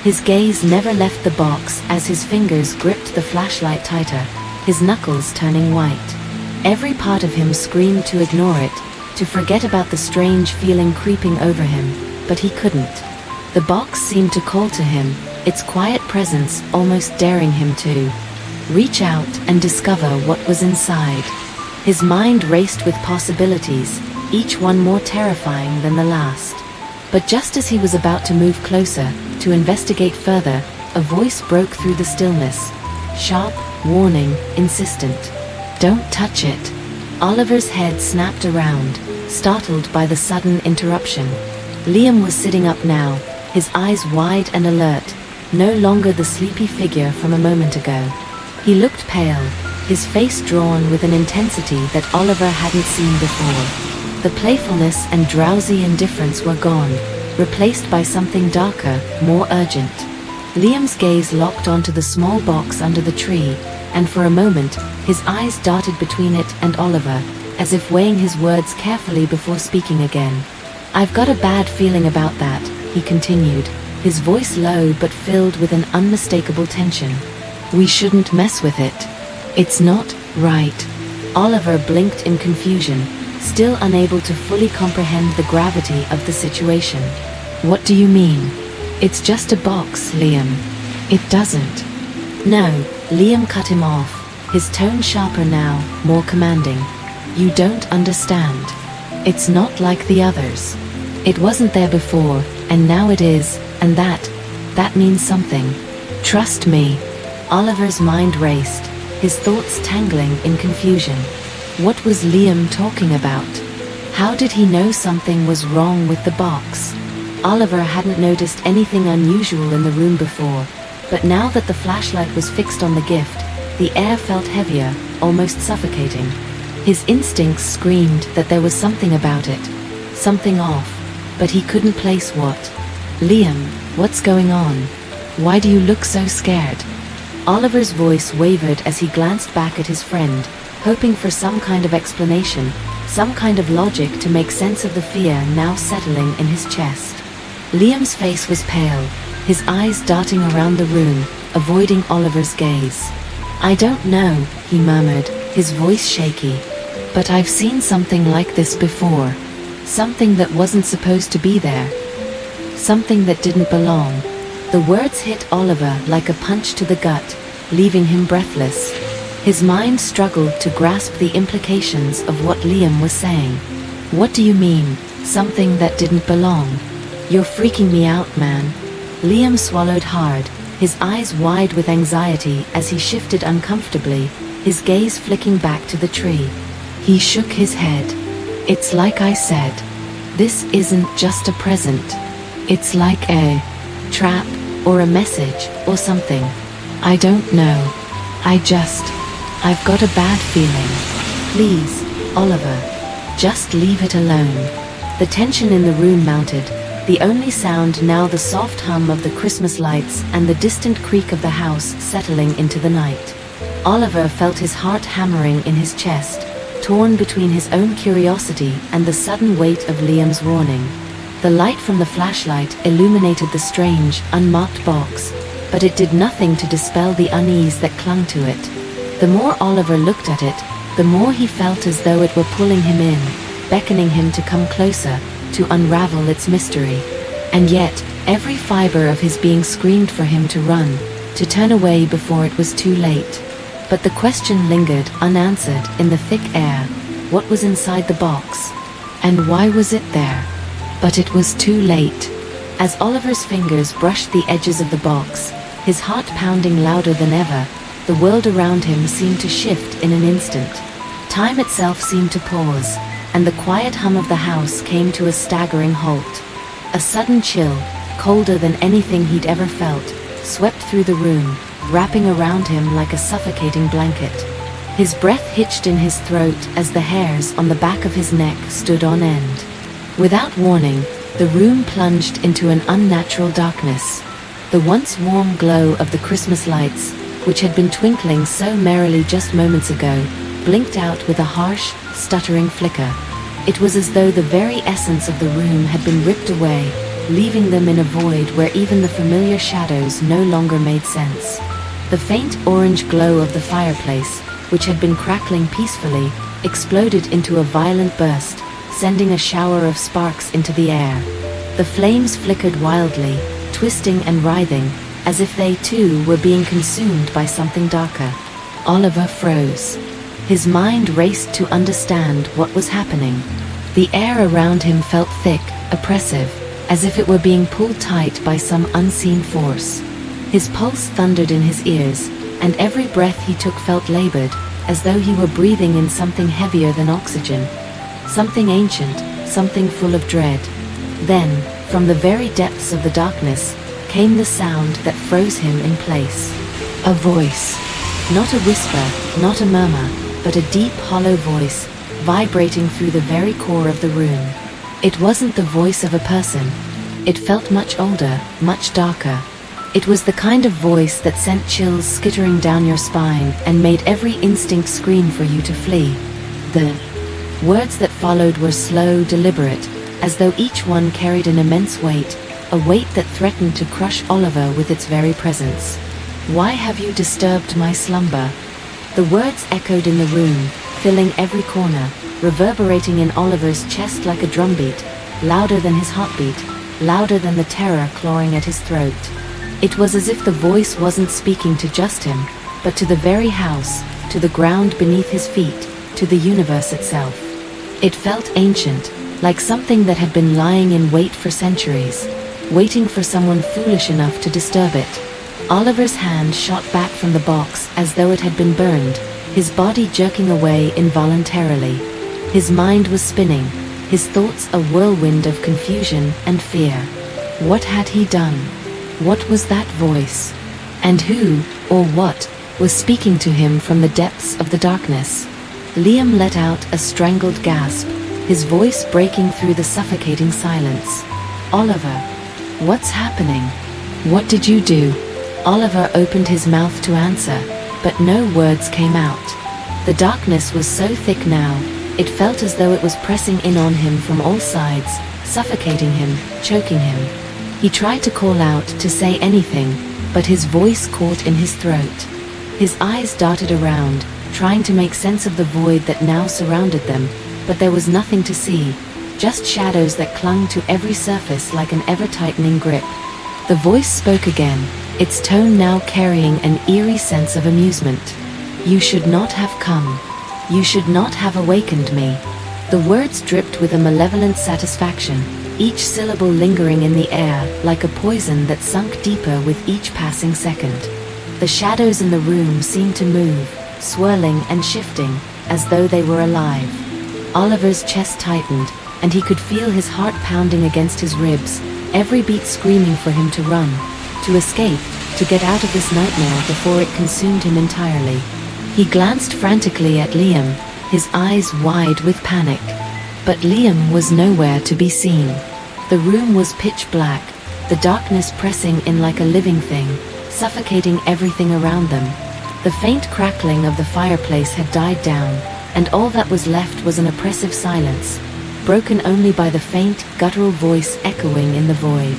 His gaze never left the box as his fingers gripped the flashlight tighter, his knuckles turning white. Every part of him screamed to ignore it, to forget about the strange feeling creeping over him, but he couldn't. The box seemed to call to him, its quiet presence almost daring him to reach out and discover what was inside. His mind raced with possibilities, each one more terrifying than the last. But just as he was about to move closer, to investigate further, a voice broke through the stillness. Sharp, warning, insistent. "Don't touch it." Oliver's head snapped around, startled by the sudden interruption. Liam was sitting up now, his eyes wide and alert, no longer the sleepy figure from a moment ago. He looked pale, his face drawn with an intensity that Oliver hadn't seen before. The playfulness and drowsy indifference were gone, replaced by something darker, more urgent. Liam's gaze locked onto the small box under the tree, and for a moment, his eyes darted between it and Oliver, as if weighing his words carefully before speaking again. "I've got a bad feeling about that," he continued, his voice low but filled with an unmistakable tension. "We shouldn't mess with it. It's not right." Oliver blinked in confusion, still unable to fully comprehend the gravity of the situation. What do you mean? It's just a box, Liam. It doesn't. No, Liam cut him off, his tone sharper now, more commanding. You don't understand. It's not like the others. It wasn't there before, and now it is, and that means something. Trust me. Oliver's mind raced, his thoughts tangling in confusion. What was Liam talking about? How did he know something was wrong with the box? Oliver hadn't noticed anything unusual in the room before, but now that the flashlight was fixed on the gift, the air felt heavier, almost suffocating. His instincts screamed that there was something about it, something off, but he couldn't place what. Liam, what's going on? Why do you look so scared? Oliver's voice wavered as he glanced back at his friend, hoping for some kind of explanation, some kind of logic to make sense of the fear now settling in his chest. Liam's face was pale, his eyes darting around the room, avoiding Oliver's gaze. I don't know, he murmured, his voice shaky. But I've seen something like this before. Something that wasn't supposed to be there. Something that didn't belong. The words hit Oliver like a punch to the gut, leaving him breathless. His mind struggled to grasp the implications of what Liam was saying. What do you mean, something that didn't belong? You're freaking me out, man. Liam swallowed hard, his eyes wide with anxiety as he shifted uncomfortably, his gaze flicking back to the tree. He shook his head. It's like I said. This isn't just a present. It's like a trap, or a message, or something. I don't know. I've got a bad feeling. Please, Oliver, just leave it alone. The tension in the room mounted, the only sound now the soft hum of the Christmas lights and the distant creak of the house settling into the night. Oliver felt his heart hammering in his chest, torn between his own curiosity and the sudden weight of Liam's warning. The light from the flashlight illuminated the strange, unmarked box, but it did nothing to dispel the unease that clung to it. The more Oliver looked at it, the more he felt as though it were pulling him in, beckoning him to come closer, to unravel its mystery. And yet, every fiber of his being screamed for him to run, to turn away before it was too late. But the question lingered unanswered in the thick air. What was inside the box? And why was it there? But it was too late. As Oliver's fingers brushed the edges of the box, his heart pounding louder than ever, the world around him seemed to shift in an instant. Time itself seemed to pause, and the quiet hum of the house came to a staggering halt. A sudden chill, colder than anything he'd ever felt, swept through the room, wrapping around him like a suffocating blanket. His breath hitched in his throat as the hairs on the back of his neck stood on end. Without warning, the room plunged into an unnatural darkness. The once warm glow of the Christmas lights, which had been twinkling so merrily just moments ago, blinked out with a harsh, stuttering flicker. It was as though the very essence of the room had been ripped away, leaving them in a void where even the familiar shadows no longer made sense. The faint orange glow of the fireplace, which had been crackling peacefully, exploded into a violent burst, sending a shower of sparks into the air. The flames flickered wildly, twisting and writhing, as if they too were being consumed by something darker. Oliver froze. His mind raced to understand what was happening. The air around him felt thick, oppressive, as if it were being pulled tight by some unseen force. His pulse thundered in his ears, and every breath he took felt labored, as though he were breathing in something heavier than oxygen. Something ancient, something full of dread. Then, from the very depths of the darkness, came the sound that froze him in place. A voice. Not a whisper, not a murmur, but a deep, hollow voice, vibrating through the very core of the room. It wasn't the voice of a person. It felt much older, much darker. It was the kind of voice that sent chills skittering down your spine and made every instinct scream for you to flee. The words that followed were slow, deliberate, as though each one carried an immense weight, a weight that threatened to crush Oliver with its very presence. "Why have you disturbed my slumber?" The words echoed in the room, filling every corner, reverberating in Oliver's chest like a drumbeat, louder than his heartbeat, louder than the terror clawing at his throat. It was as if the voice wasn't speaking to just him, but to the very house, to the ground beneath his feet, to the universe itself. It felt ancient, like something that had been lying in wait for centuries, waiting for someone foolish enough to disturb it. Oliver's hand shot back from the box as though it had been burned, his body jerking away involuntarily. His mind was spinning, his thoughts a whirlwind of confusion and fear. What had he done? What was that voice? And who, or what, was speaking to him from the depths of the darkness? Liam let out a strangled gasp, his voice breaking through the suffocating silence. Oliver, what's happening? What did you do? Oliver opened his mouth to answer, but no words came out. The darkness was so thick now, it felt as though it was pressing in on him from all sides, suffocating him, choking him. He tried to call out, to say anything, but his voice caught in his throat. His eyes darted around, trying to make sense of the void that now surrounded them, but there was nothing to see, just shadows that clung to every surface like an ever-tightening grip. The voice spoke again, its tone now carrying an eerie sense of amusement. You should not have come. You should not have awakened me. The words dripped with a malevolent satisfaction, each syllable lingering in the air like a poison that sunk deeper with each passing second. The shadows in the room seemed to move, swirling and shifting, as though they were alive. Oliver's chest tightened, and he could feel his heart pounding against his ribs, every beat screaming for him to run, to escape, to get out of this nightmare before it consumed him entirely. He glanced frantically at Liam, his eyes wide with panic. But Liam was nowhere to be seen. The room was pitch black, the darkness pressing in like a living thing, suffocating everything around them. The faint crackling of the fireplace had died down, and all that was left was an oppressive silence, broken only by the faint, guttural voice echoing in the void.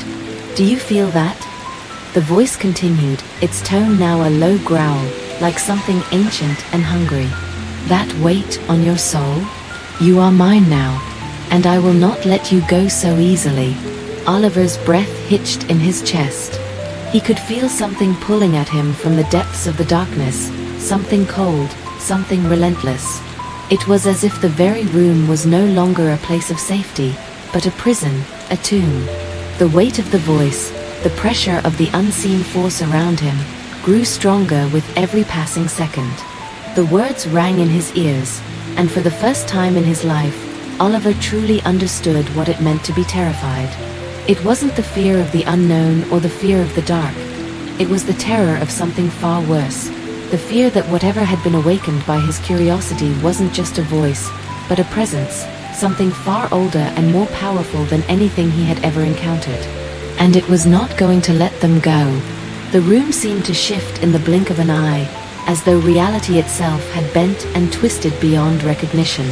Do you feel that? The voice continued, its tone now a low growl, like something ancient and hungry. That weight on your soul? You are mine now, and I will not let you go so easily. Oliver's breath hitched in his chest. He could feel something pulling at him from the depths of the darkness, something cold, something relentless. It was as if the very room was no longer a place of safety, but a prison, a tomb. The weight of the voice, the pressure of the unseen force around him, grew stronger with every passing second. The words rang in his ears, and for the first time in his life, Oliver truly understood what it meant to be terrified. It wasn't the fear of the unknown or the fear of the dark. It was the terror of something far worse, the fear that whatever had been awakened by his curiosity wasn't just a voice, but a presence, something far older and more powerful than anything he had ever encountered. And it was not going to let them go. The room seemed to shift in the blink of an eye, as though reality itself had bent and twisted beyond recognition.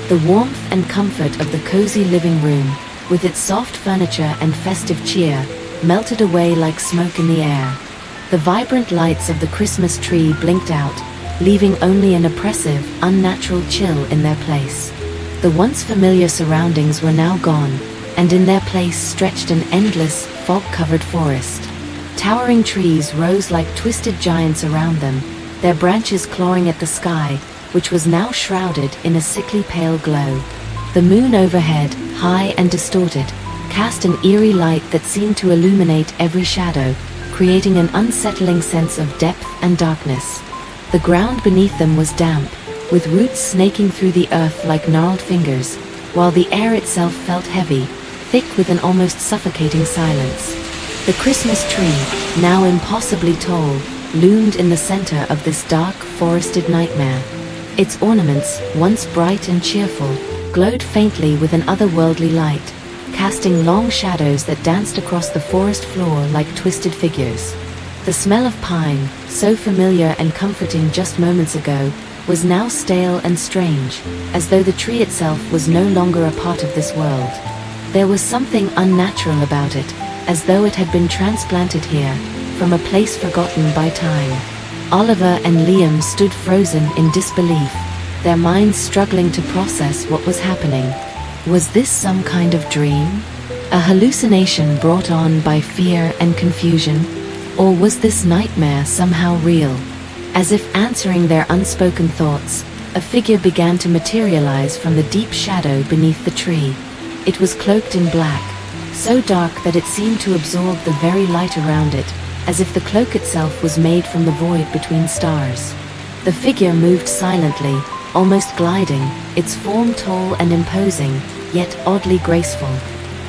The warmth and comfort of the cozy living room, with its soft furniture and festive cheer, melted away like smoke in the air. The vibrant lights of the Christmas tree blinked out, leaving only an oppressive, unnatural chill in their place. The once familiar surroundings were now gone, and in their place stretched an endless, fog-covered forest. Towering trees rose like twisted giants around them, their branches clawing at the sky, which was now shrouded in a sickly pale glow. The moon overhead, high and distorted, cast an eerie light that seemed to illuminate every shadow, creating an unsettling sense of depth and darkness. The ground beneath them was damp, with roots snaking through the earth like gnarled fingers, while the air itself felt heavy, thick with an almost suffocating silence. The Christmas tree, now impossibly tall, loomed in the center of this dark, forested nightmare. Its ornaments, once bright and cheerful, glowed faintly with an otherworldly light, casting long shadows that danced across the forest floor like twisted figures. The smell of pine, so familiar and comforting just moments ago, was now stale and strange, as though the tree itself was no longer a part of this world. There was something unnatural about it, as though it had been transplanted here, from a place forgotten by time. Oliver and Liam stood frozen in disbelief, their minds struggling to process what was happening. Was this some kind of dream? A hallucination brought on by fear and confusion? Or was this nightmare somehow real? As if answering their unspoken thoughts, a figure began to materialize from the deep shadow beneath the tree. It was cloaked in black, so dark that it seemed to absorb the very light around it, as if the cloak itself was made from the void between stars. The figure moved silently, almost gliding, its form tall and imposing, yet oddly graceful.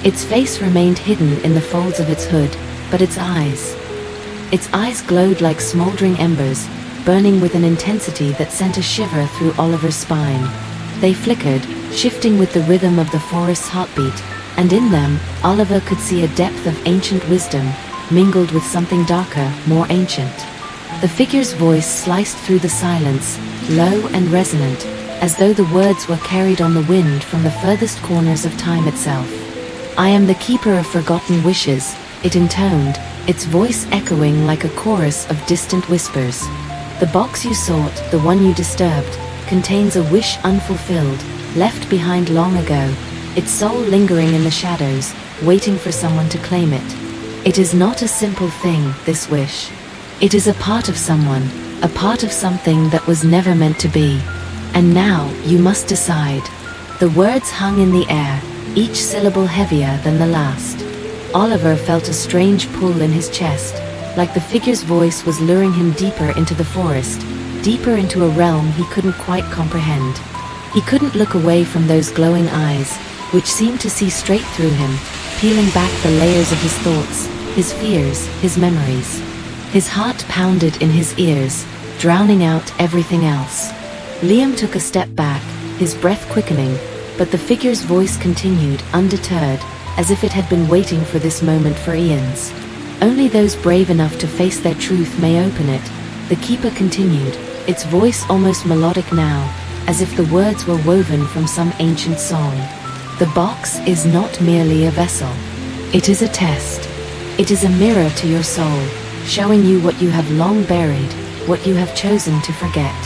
Its face remained hidden in the folds of its hood, but its eyes glowed like smoldering embers, burning with an intensity that sent a shiver through Oliver's spine. They flickered, shifting with the rhythm of the forest's heartbeat, and in them, Oliver could see a depth of ancient wisdom, mingled with something darker, more ancient. The figure's voice sliced through the silence, low and resonant, as though the words were carried on the wind from the furthest corners of time itself. "I am the keeper of forgotten wishes," it intoned, its voice echoing like a chorus of distant whispers. "The box you sought, the one you disturbed, contains a wish unfulfilled, left behind long ago, its soul lingering in the shadows, waiting for someone to claim it. It is not a simple thing, this wish. It is a part of someone, a part of something that was never meant to be. And now, you must decide." The words hung in the air, each syllable heavier than the last. Oliver felt a strange pull in his chest, like the figure's voice was luring him deeper into the forest, deeper into a realm he couldn't quite comprehend. He couldn't look away from those glowing eyes, which seemed to see straight through him, peeling back the layers of his thoughts, his fears, his memories. His heart pounded in his ears, drowning out everything else. Liam took a step back, his breath quickening, but the figure's voice continued, undeterred, as if it had been waiting for this moment for eons. "Only those brave enough to face their truth may open it," the keeper continued, its voice almost melodic now, as if the words were woven from some ancient song. "The box is not merely a vessel. It is a test. It is a mirror to your soul, showing you what you have long buried, what you have chosen to forget.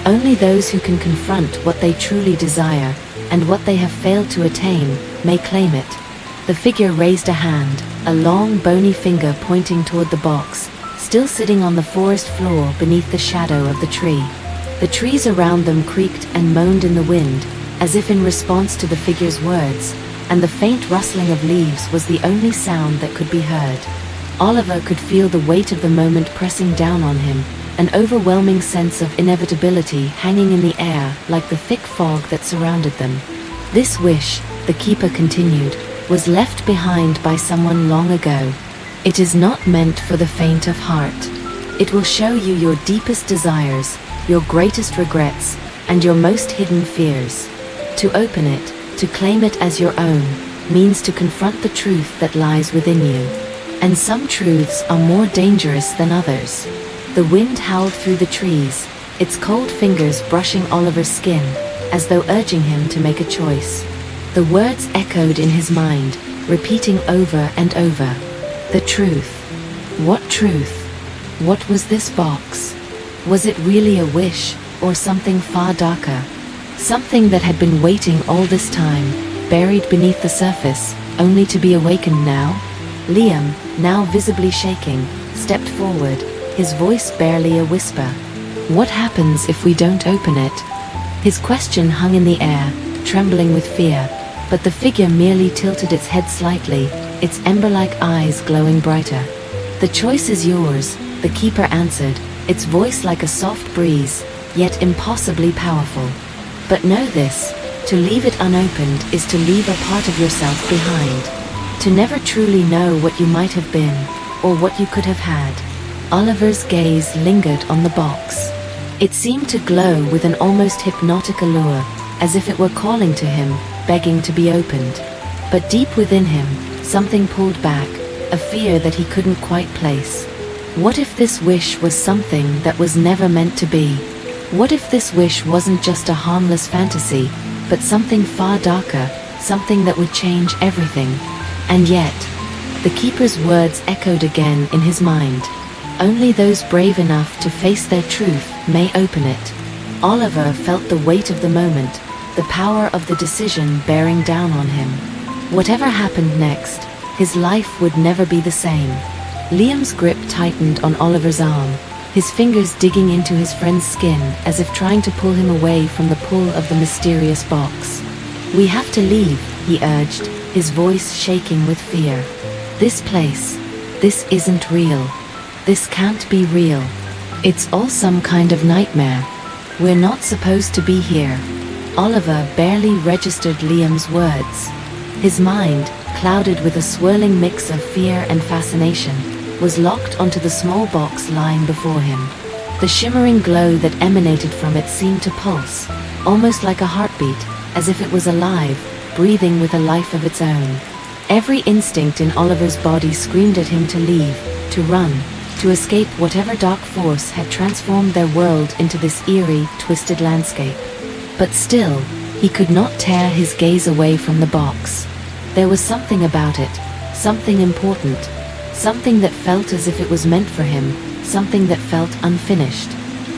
Only those who can confront what they truly desire, and what they have failed to attain, may claim it." The figure raised a hand, a long bony finger pointing toward the box, still sitting on the forest floor beneath the shadow of the tree. The trees around them creaked and moaned in the wind, as if in response to the figure's words, and the faint rustling of leaves was the only sound that could be heard. Oliver could feel the weight of the moment pressing down on him, an overwhelming sense of inevitability hanging in the air like the thick fog that surrounded them. "This wish," the keeper continued, "was left behind by someone long ago. It is not meant for the faint of heart. It will show you your deepest desires, your greatest regrets, and your most hidden fears. To open it, to claim it as your own, means to confront the truth that lies within you. And some truths are more dangerous than others." The wind howled through the trees, its cold fingers brushing Oliver's skin, as though urging him to make a choice. The words echoed in his mind, repeating over and over. The truth. What truth? What was this box? Was it really a wish, or something far darker? Something that had been waiting all this time, buried beneath the surface, only to be awakened now? Liam, now visibly shaking, stepped forward, his voice barely a whisper. "What happens if we don't open it?" His question hung in the air, trembling with fear, but the figure merely tilted its head slightly, its ember-like eyes glowing brighter. "The choice is yours," the keeper answered, its voice like a soft breeze, yet impossibly powerful. "But know this, to leave it unopened is to leave a part of yourself behind. To never truly know what you might have been, or what you could have had." Oliver's gaze lingered on the box. It seemed to glow with an almost hypnotic allure, as if it were calling to him, begging to be opened. But deep within him, something pulled back, a fear that he couldn't quite place. What if this wish was something that was never meant to be? What if this wish wasn't just a harmless fantasy, but something far darker, something that would change everything? And yet, the keeper's words echoed again in his mind. Only those brave enough to face their truth may open it. Oliver felt the weight of the moment, the power of the decision bearing down on him. Whatever happened next, his life would never be the same. Liam's grip tightened on Oliver's arm, his fingers digging into his friend's skin as if trying to pull him away from the pull of the mysterious box. "We have to leave," he urged, his voice shaking with fear. "This place, this isn't real. This can't be real. It's all some kind of nightmare. We're not supposed to be here." Oliver barely registered Liam's words. His mind, clouded with a swirling mix of fear and fascination, was locked onto the small box lying before him. The shimmering glow that emanated from it seemed to pulse, almost like a heartbeat, as if it was alive, breathing with a life of its own. Every instinct in Oliver's body screamed at him to leave, to run, to escape whatever dark force had transformed their world into this eerie, twisted landscape. But still, he could not tear his gaze away from the box. There was something about it, something important, something that felt as if it was meant for him, something that felt unfinished.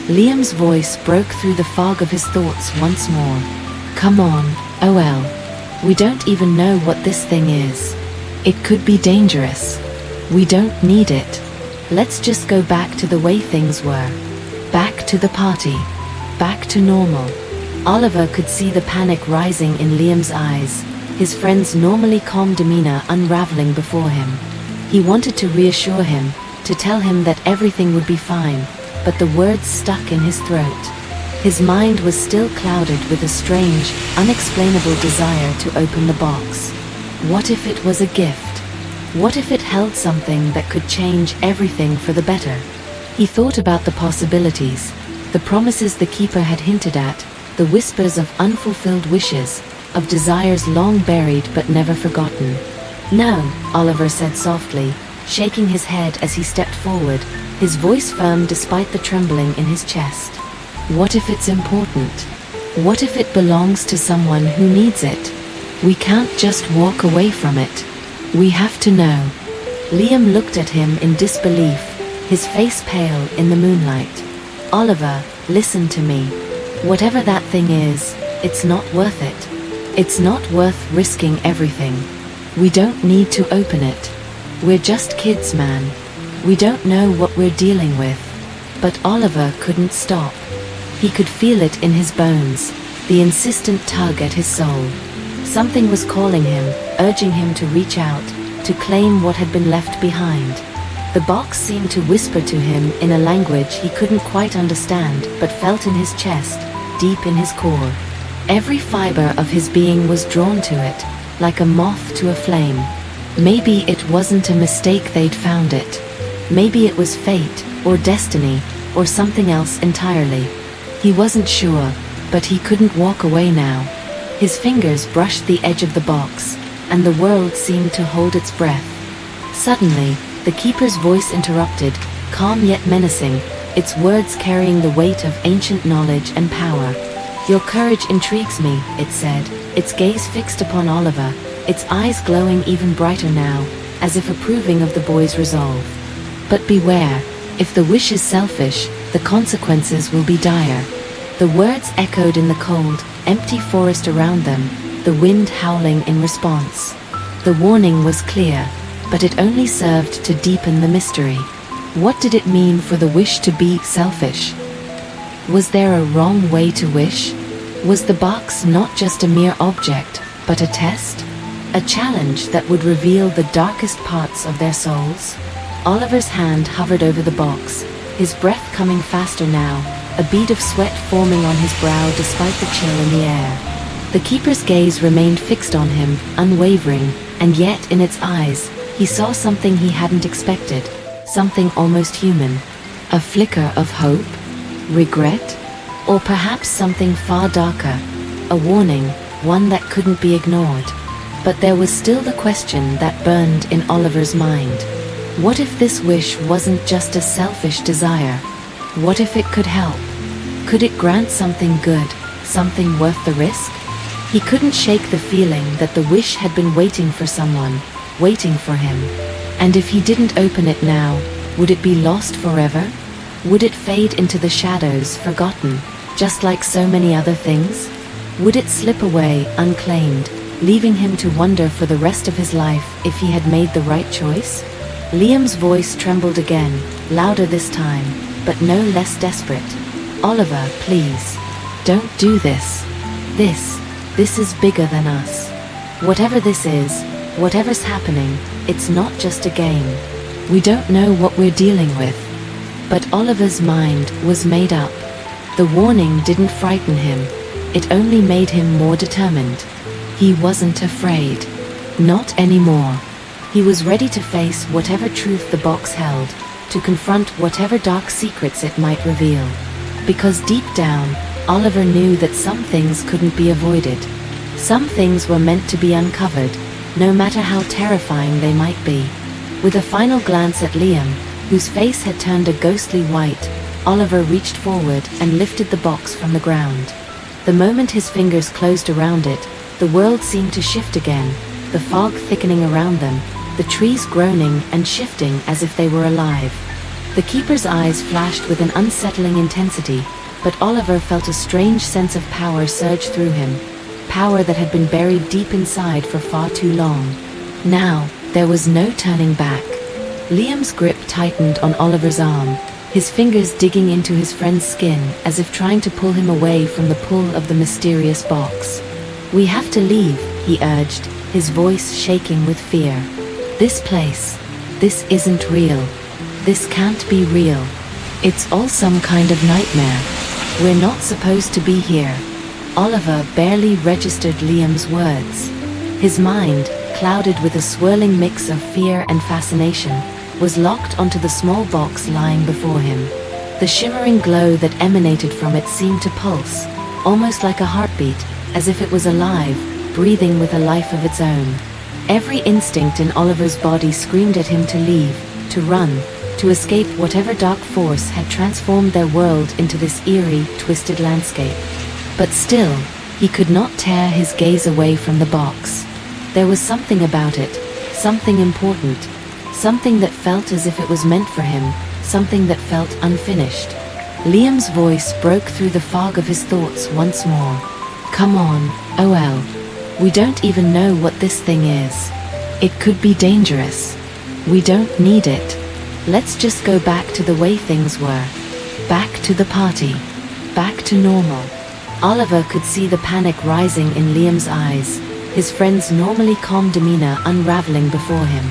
Liam's voice broke through the fog of his thoughts once more. "Come on, OL. We don't even know what this thing is. It could be dangerous. We don't need it. Let's just go back to the way things were. Back to the party. Back to normal." Oliver could see the panic rising in Liam's eyes, his friend's normally calm demeanor unraveling before him. He wanted to reassure him, to tell him that everything would be fine, but the words stuck in his throat. His mind was still clouded with a strange, unexplainable desire to open the box. What if it was a gift? What if it held something that could change everything for the better? He thought about the possibilities, the promises the keeper had hinted at, the whispers of unfulfilled wishes, of desires long buried but never forgotten. "No," Oliver said softly, shaking his head as he stepped forward, his voice firm despite the trembling in his chest. "What if it's important? What if it belongs to someone who needs it? We can't just walk away from it. We have to know." Liam looked at him in disbelief, his face pale in the moonlight. "Oliver, listen to me. Whatever that thing is, it's not worth it. It's not worth risking everything. We don't need to open it. We're just kids, man. We don't know what we're dealing with." But Oliver couldn't stop. He could feel it in his bones, the insistent tug at his soul. Something was calling him, urging him to reach out, to claim what had been left behind. The box seemed to whisper to him in a language he couldn't quite understand, but felt in his chest, deep in his core. Every fiber of his being was drawn to it, like a moth to a flame. Maybe it wasn't a mistake they'd found it. Maybe it was fate, or destiny, or something else entirely. He wasn't sure, but he couldn't walk away now. His fingers brushed the edge of the box, and the world seemed to hold its breath. Suddenly, the keeper's voice interrupted, calm yet menacing, its words carrying the weight of ancient knowledge and power. "Your courage intrigues me," it said, its gaze fixed upon Oliver, its eyes glowing even brighter now, as if approving of the boy's resolve. "But beware, if the wish is selfish, the consequences will be dire." The words echoed in the cold, empty forest around them, the wind howling in response. The warning was clear, but it only served to deepen the mystery. What did it mean for the wish to be selfish? Was there a wrong way to wish? Was the box not just a mere object, but a test? A challenge that would reveal the darkest parts of their souls? Oliver's hand hovered over the box, his breath coming faster now, a bead of sweat forming on his brow despite the chill in the air. The keeper's gaze remained fixed on him, unwavering, and yet in its eyes, he saw something he hadn't expected, something almost human. A flicker of hope? Regret? Or perhaps something far darker, a warning, one that couldn't be ignored. But there was still the question that burned in Oliver's mind. What if this wish wasn't just a selfish desire? What if it could help? Could it grant something good, something worth the risk? He couldn't shake the feeling that the wish had been waiting for someone, waiting for him. And if he didn't open it now, would it be lost forever? Would it fade into the shadows, forgotten, just like so many other things? Would it slip away, unclaimed, leaving him to wonder for the rest of his life if he had made the right choice? Liam's voice trembled again, louder this time, but no less desperate. "Oliver, please. Don't do this. This is bigger than us. Whatever this is, whatever's happening, it's not just a game. We don't know what we're dealing with." But Oliver's mind was made up. The warning didn't frighten him. It only made him more determined. He wasn't afraid. Not anymore. He was ready to face whatever truth the box held, to confront whatever dark secrets it might reveal. Because deep down, Oliver knew that some things couldn't be avoided. Some things were meant to be uncovered, no matter how terrifying they might be. With a final glance at Liam, whose face had turned a ghostly white, Oliver reached forward and lifted the box from the ground. The moment his fingers closed around it, the world seemed to shift again, the fog thickening around them, the trees groaning and shifting as if they were alive. The keeper's eyes flashed with an unsettling intensity, but Oliver felt a strange sense of power surge through him, power that had been buried deep inside for far too long. Now, there was no turning back. Liam's grip tightened on Oliver's arm, his fingers digging into his friend's skin as if trying to pull him away from the pull of the mysterious box. "We have to leave," he urged, his voice shaking with fear. "This place, this isn't real. This can't be real. It's all some kind of nightmare. We're not supposed to be here." Oliver barely registered Liam's words. His mind, clouded with a swirling mix of fear and fascination, was locked onto the small box lying before him. The shimmering glow that emanated from it seemed to pulse, almost like a heartbeat, as if it was alive, breathing with a life of its own. Every instinct in Oliver's body screamed at him to leave, to run, to escape whatever dark force had transformed their world into this eerie, twisted landscape. But still, he could not tear his gaze away from the box. There was something about it, something important, something that felt as if it was meant for him, something that felt unfinished. Liam's voice broke through the fog of his thoughts once more. "Come on, OL. We don't even know what this thing is. It could be dangerous. We don't need it. Let's just go back to the way things were. Back to the party. Back to normal." Oliver could see the panic rising in Liam's eyes, his friend's normally calm demeanor unraveling before him.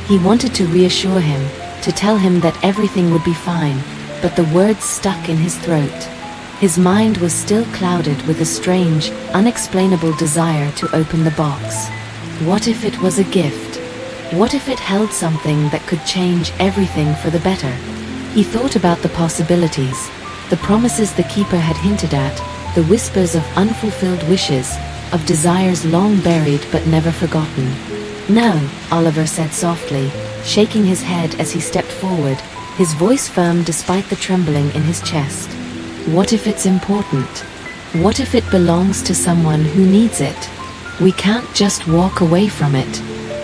He wanted to reassure him, to tell him that everything would be fine, but the words stuck in his throat. His mind was still clouded with a strange, unexplainable desire to open the box. What if it was a gift? What if it held something that could change everything for the better? He thought about the possibilities, the promises the keeper had hinted at, the whispers of unfulfilled wishes, of desires long buried but never forgotten. "No," Oliver said softly, shaking his head as he stepped forward, his voice firm despite the trembling in his chest. "What if it's important? What if it belongs to someone who needs it? We can't just walk away from it.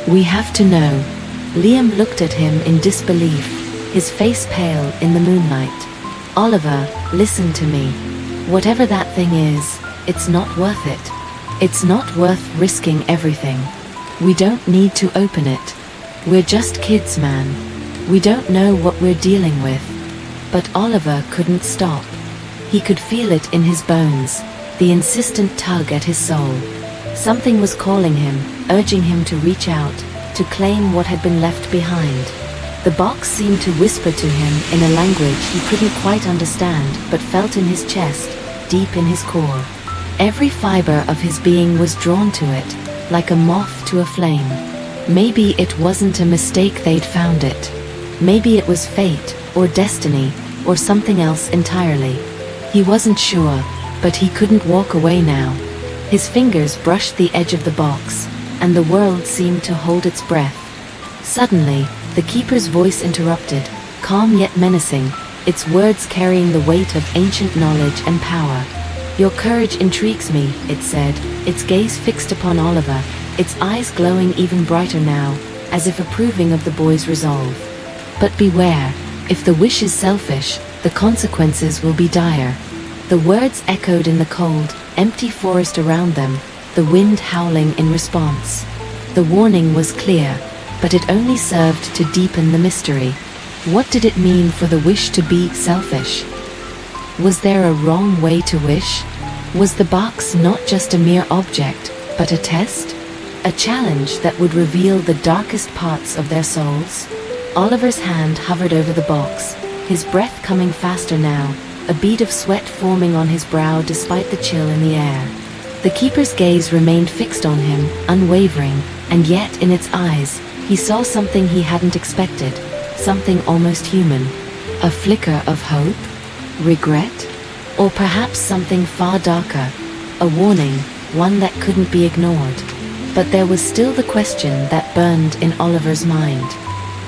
We have to know." Liam looked at him in disbelief, his face pale in the moonlight. "Oliver, listen to me. Whatever that thing is, it's not worth it. It's not worth risking everything. We don't need to open it. We're just kids, man. We don't know what we're dealing with." But Oliver couldn't stop. He could feel it in his bones, the insistent tug at his soul. Something was calling him, urging him to reach out, to claim what had been left behind. The box seemed to whisper to him in a language he couldn't quite understand but felt in his chest, deep in his core. Every fiber of his being was drawn to it, like a moth to a flame. Maybe it wasn't a mistake they'd found it. Maybe it was fate, or destiny, or something else entirely. He wasn't sure, but he couldn't walk away now. His fingers brushed the edge of the box, and the world seemed to hold its breath. Suddenly, the keeper's voice interrupted, calm yet menacing, its words carrying the weight of ancient knowledge and power. "Your courage intrigues me," it said, its gaze fixed upon Oliver, its eyes glowing even brighter now, as if approving of the boy's resolve. "But beware, if the wish is selfish, the consequences will be dire." The words echoed in the cold, empty forest around them, the wind howling in response. The warning was clear, but it only served to deepen the mystery. What did it mean for the wish to be selfish? Was there a wrong way to wish? Was the box not just a mere object, but a test? A challenge that would reveal the darkest parts of their souls? Oliver's hand hovered over the box, his breath coming faster now, a bead of sweat forming on his brow despite the chill in the air. The keeper's gaze remained fixed on him, unwavering, and yet in its eyes, he saw something he hadn't expected, something almost human. A flicker of hope? Regret? Or perhaps something far darker, a warning, one that couldn't be ignored. But there was still the question that burned in Oliver's mind.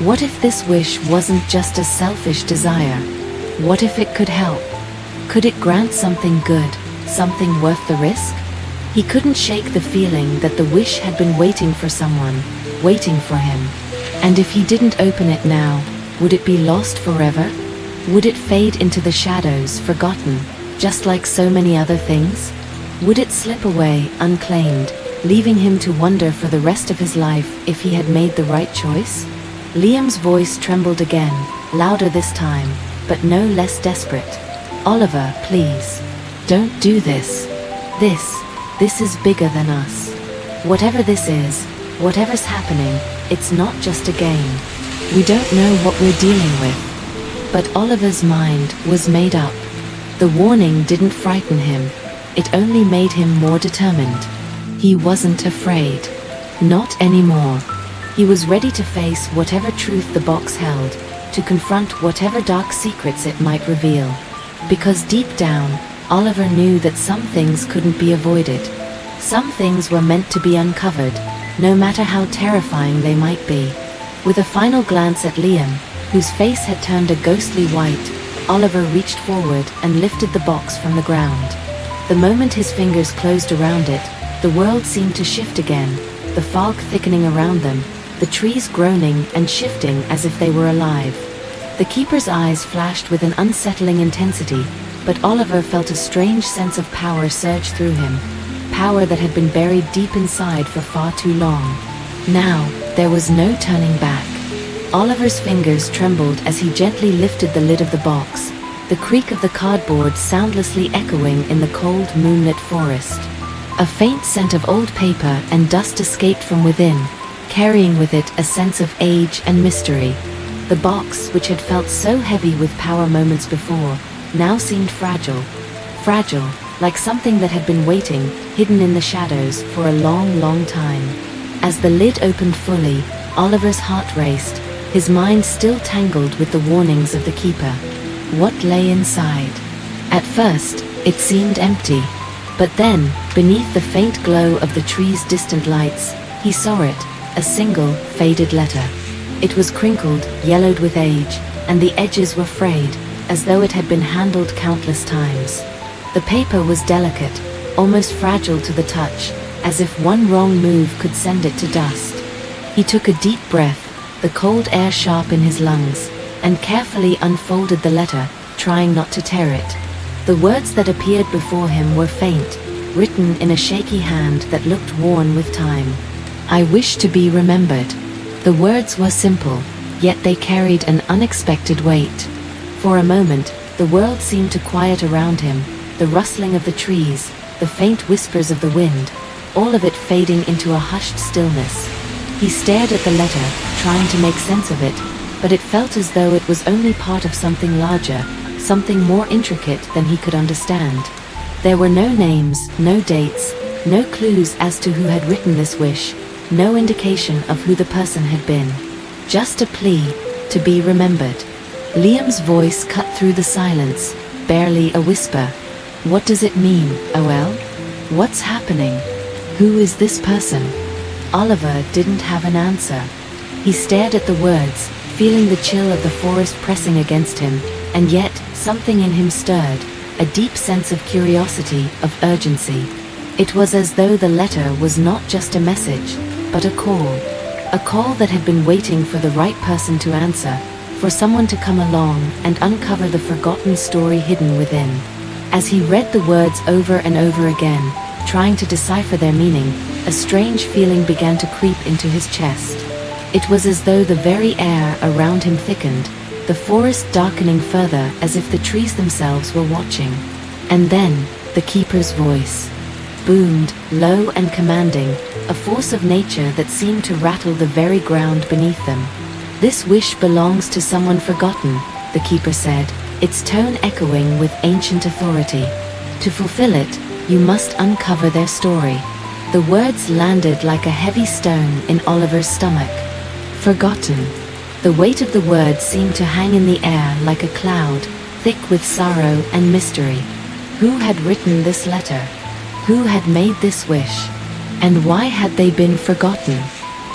What if this wish wasn't just a selfish desire? What if it could help? Could it grant something good, something worth the risk? He couldn't shake the feeling that the wish had been waiting for someone, waiting for him. And if he didn't open it now, would it be lost forever? Would it fade into the shadows, forgotten, just like so many other things? Would it slip away, unclaimed, leaving him to wonder for the rest of his life if he had made the right choice? Liam's voice trembled again, louder this time, but no less desperate. Oliver, please. Don't do this. This is bigger than us. Whatever this is, whatever's happening, it's not just a game. We don't know what we're dealing with. But Oliver's mind was made up. The warning didn't frighten him. It only made him more determined. He wasn't afraid. Not anymore. He was ready to face whatever truth the box held, to confront whatever dark secrets it might reveal. Because deep down, Oliver knew that some things couldn't be avoided. Some things were meant to be uncovered, no matter how terrifying they might be. With a final glance at Liam, whose face had turned a ghostly white, Oliver reached forward and lifted the box from the ground. The moment his fingers closed around it, the world seemed to shift again, the fog thickening around them, the trees groaning and shifting as if they were alive. The keeper's eyes flashed with an unsettling intensity, but Oliver felt a strange sense of power surge through him, power that had been buried deep inside for far too long. Now, there was no turning back. Oliver's fingers trembled as he gently lifted the lid of the box, the creak of the cardboard soundlessly echoing in the cold moonlit forest. A faint scent of old paper and dust escaped from within, carrying with it a sense of age and mystery. The box, which had felt so heavy with power moments before, now seemed fragile. Fragile, like something that had been waiting, hidden in the shadows, for a long, long time. As the lid opened fully, Oliver's heart raced, his mind still tangled with the warnings of the keeper. What lay inside? At first, it seemed empty. But then, beneath the faint glow of the tree's distant lights, he saw it, a single, faded letter. It was crinkled, yellowed with age, and the edges were frayed, as though it had been handled countless times. The paper was delicate, almost fragile to the touch, as if one wrong move could send it to dust. He took a deep breath, the cold air sharp in his lungs, and carefully unfolded the letter, trying not to tear it. The words that appeared before him were faint, written in a shaky hand that looked worn with time. I wish to be remembered. The words were simple, yet they carried an unexpected weight. For a moment, the world seemed to quiet around him, the rustling of the trees, the faint whispers of the wind, all of it fading into a hushed stillness. He stared at the letter, trying to make sense of it, but it felt as though it was only part of something larger, something more intricate than he could understand. There were no names, no dates, no clues as to who had written this wish, no indication of who the person had been. Just a plea, to be remembered. Liam's voice cut through the silence, barely a whisper. What does it mean, OL? What's happening? Who is this person? Oliver didn't have an answer. He stared at the words, feeling the chill of the forest pressing against him, and yet, something in him stirred, a deep sense of curiosity, of urgency. It was as though the letter was not just a message, but a call that had been waiting for the right person to answer, for someone to come along and uncover the forgotten story hidden within. As he read the words over and over again, trying to decipher their meaning, a strange feeling began to creep into his chest. It was as though the very air around him thickened, the forest darkening further as if the trees themselves were watching. And then, the keeper's voice boomed, low and commanding, a force of nature that seemed to rattle the very ground beneath them. "This wish belongs to someone forgotten," the keeper said, its tone echoing with ancient authority. "To fulfill it, you must uncover their story." The words landed like a heavy stone in Oliver's stomach. Forgotten. The weight of the word seemed to hang in the air like a cloud, thick with sorrow and mystery. Who had written this letter? Who had made this wish? And why had they been forgotten?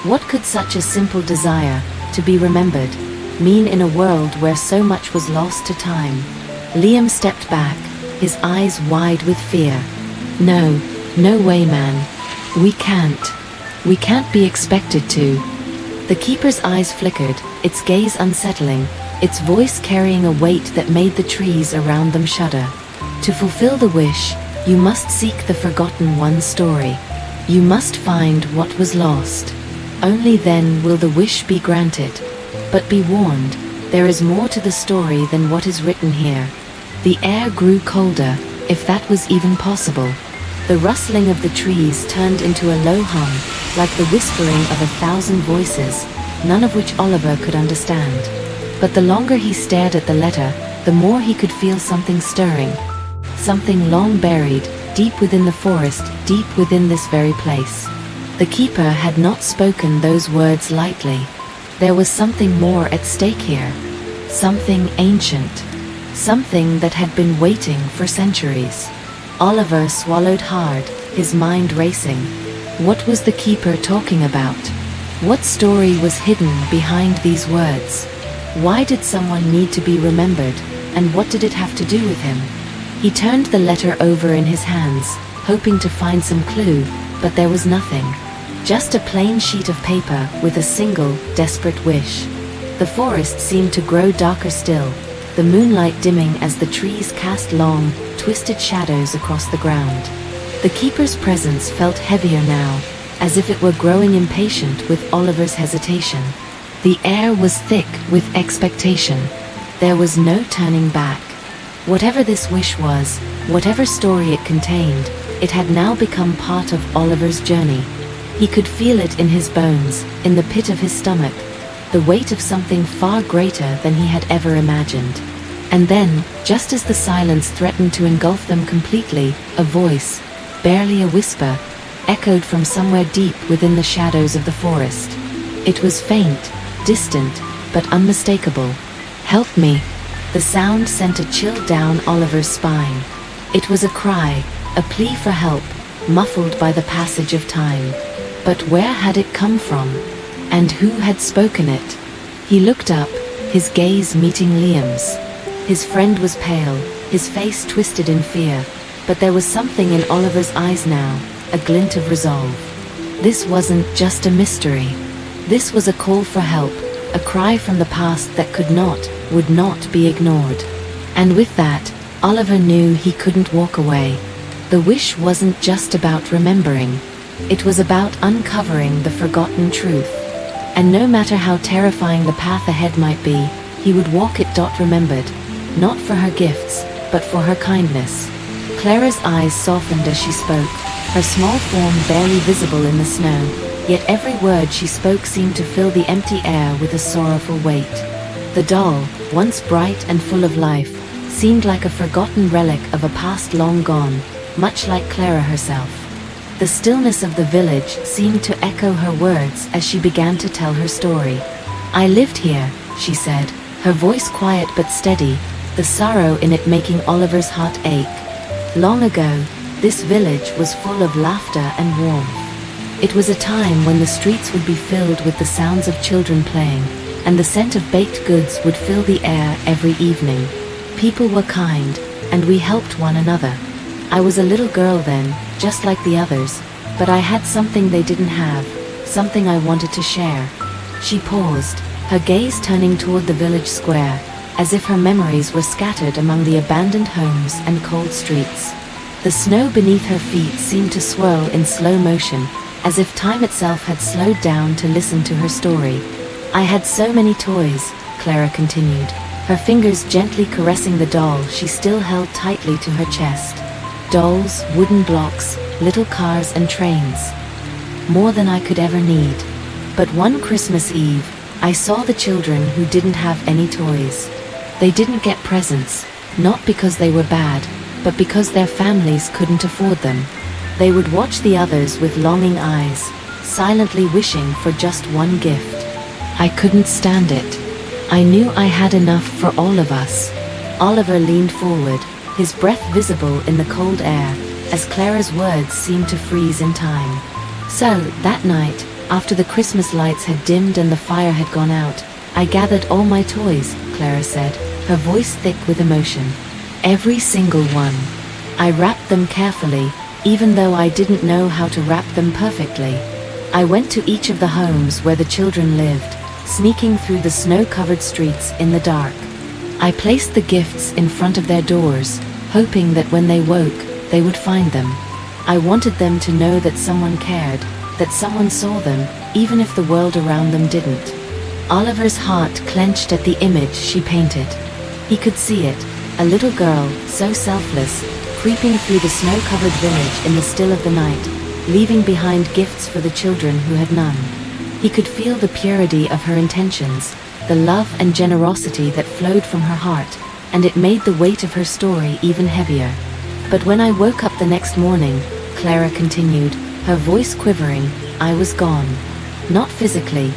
What could such a simple desire, to be remembered, mean in a world where so much was lost to time? Liam stepped back, his eyes wide with fear. "No, no way, man. We can't. We can't be expected to." The keeper's eyes flickered, its gaze unsettling, its voice carrying a weight that made the trees around them shudder. "To fulfill the wish, you must seek the forgotten one's story. You must find what was lost. Only then will the wish be granted. But be warned, there is more to the story than what is written here." The air grew colder, if that was even possible. The rustling of the trees turned into a low hum, like the whispering of 1,000 voices, none of which Oliver could understand. But the longer he stared at the letter, the more he could feel something stirring. Something long buried, deep within the forest, deep within this very place. The keeper had not spoken those words lightly. There was something more at stake here. Something ancient. Something that had been waiting for centuries. Oliver swallowed hard, his mind racing. What was the keeper talking about? What story was hidden behind these words? Why did someone need to be remembered, and what did it have to do with him? He turned the letter over in his hands, hoping to find some clue, but there was nothing. Just a plain sheet of paper with a single, desperate wish. The forest seemed to grow darker still, the moonlight dimming as the trees cast long, twisted shadows across the ground. The keeper's presence felt heavier now, as if it were growing impatient with Oliver's hesitation. The air was thick with expectation. There was no turning back. Whatever this wish was, whatever story it contained, it had now become part of Oliver's journey. He could feel it in his bones, in the pit of his stomach, the weight of something far greater than he had ever imagined. And then, just as the silence threatened to engulf them completely, a voice, barely a whisper, echoed from somewhere deep within the shadows of the forest. It was faint, distant, but unmistakable. "Help me." The sound sent a chill down Oliver's spine. It was a cry, a plea for help, muffled by the passage of time. But where had it come from? And who had spoken it? He looked up, his gaze meeting Liam's. His friend was pale, his face twisted in fear, but there was something in Oliver's eyes now, a glint of resolve. This wasn't just a mystery. This was a call for help, a cry from the past that could not, would not be ignored. And with that, Oliver knew he couldn't walk away. The wish wasn't just about remembering. It was about uncovering the forgotten truth. And no matter how terrifying the path ahead might be, he would walk it. Remembered, not for her gifts, but for her kindness. Clara's eyes softened as she spoke, her small form barely visible in the snow, yet every word she spoke seemed to fill the empty air with a sorrowful weight. The doll, once bright and full of life, seemed like a forgotten relic of a past long gone, much like Clara herself. The stillness of the village seemed to echo her words as she began to tell her story. "I lived here," she said, her voice quiet but steady, the sorrow in it making Oliver's heart ache. "Long ago, this village was full of laughter and warmth. It was a time when the streets would be filled with the sounds of children playing, and the scent of baked goods would fill the air every evening. People were kind, and we helped one another. I was a little girl then, just like the others, but I had something they didn't have, something I wanted to share." She paused, her gaze turning toward the village square, as if her memories were scattered among the abandoned homes and cold streets. The snow beneath her feet seemed to swirl in slow motion, as if time itself had slowed down to listen to her story. I had so many toys, Clara continued, her fingers gently caressing the doll she still held tightly to her chest. Dolls, wooden blocks, little cars and trains. More than I could ever need. But one Christmas Eve, I saw the children who didn't have any toys. They didn't get presents, not because they were bad, but because their families couldn't afford them. They would watch the others with longing eyes, silently wishing for just one gift. I couldn't stand it. I knew I had enough for all of us. Oliver leaned forward, his breath visible in the cold air, as Clara's words seemed to freeze in time. So, that night, after the Christmas lights had dimmed and the fire had gone out, I gathered all my toys, Clara said, her voice thick with emotion. Every single one. I wrapped them carefully, even though I didn't know how to wrap them perfectly. I went to each of the homes where the children lived, sneaking through the snow-covered streets in the dark. I placed the gifts in front of their doors, hoping that when they woke, they would find them. I wanted them to know that someone cared, that someone saw them, even if the world around them didn't. Oliver's heart clenched at the image she painted. He could see it, a little girl, so selfless, creeping through the snow-covered village in the still of the night, leaving behind gifts for the children who had none. He could feel the purity of her intentions, the love and generosity that flowed from her heart, and it made the weight of her story even heavier. But when I woke up the next morning, Clara continued, her voice quivering, I was gone. Not physically.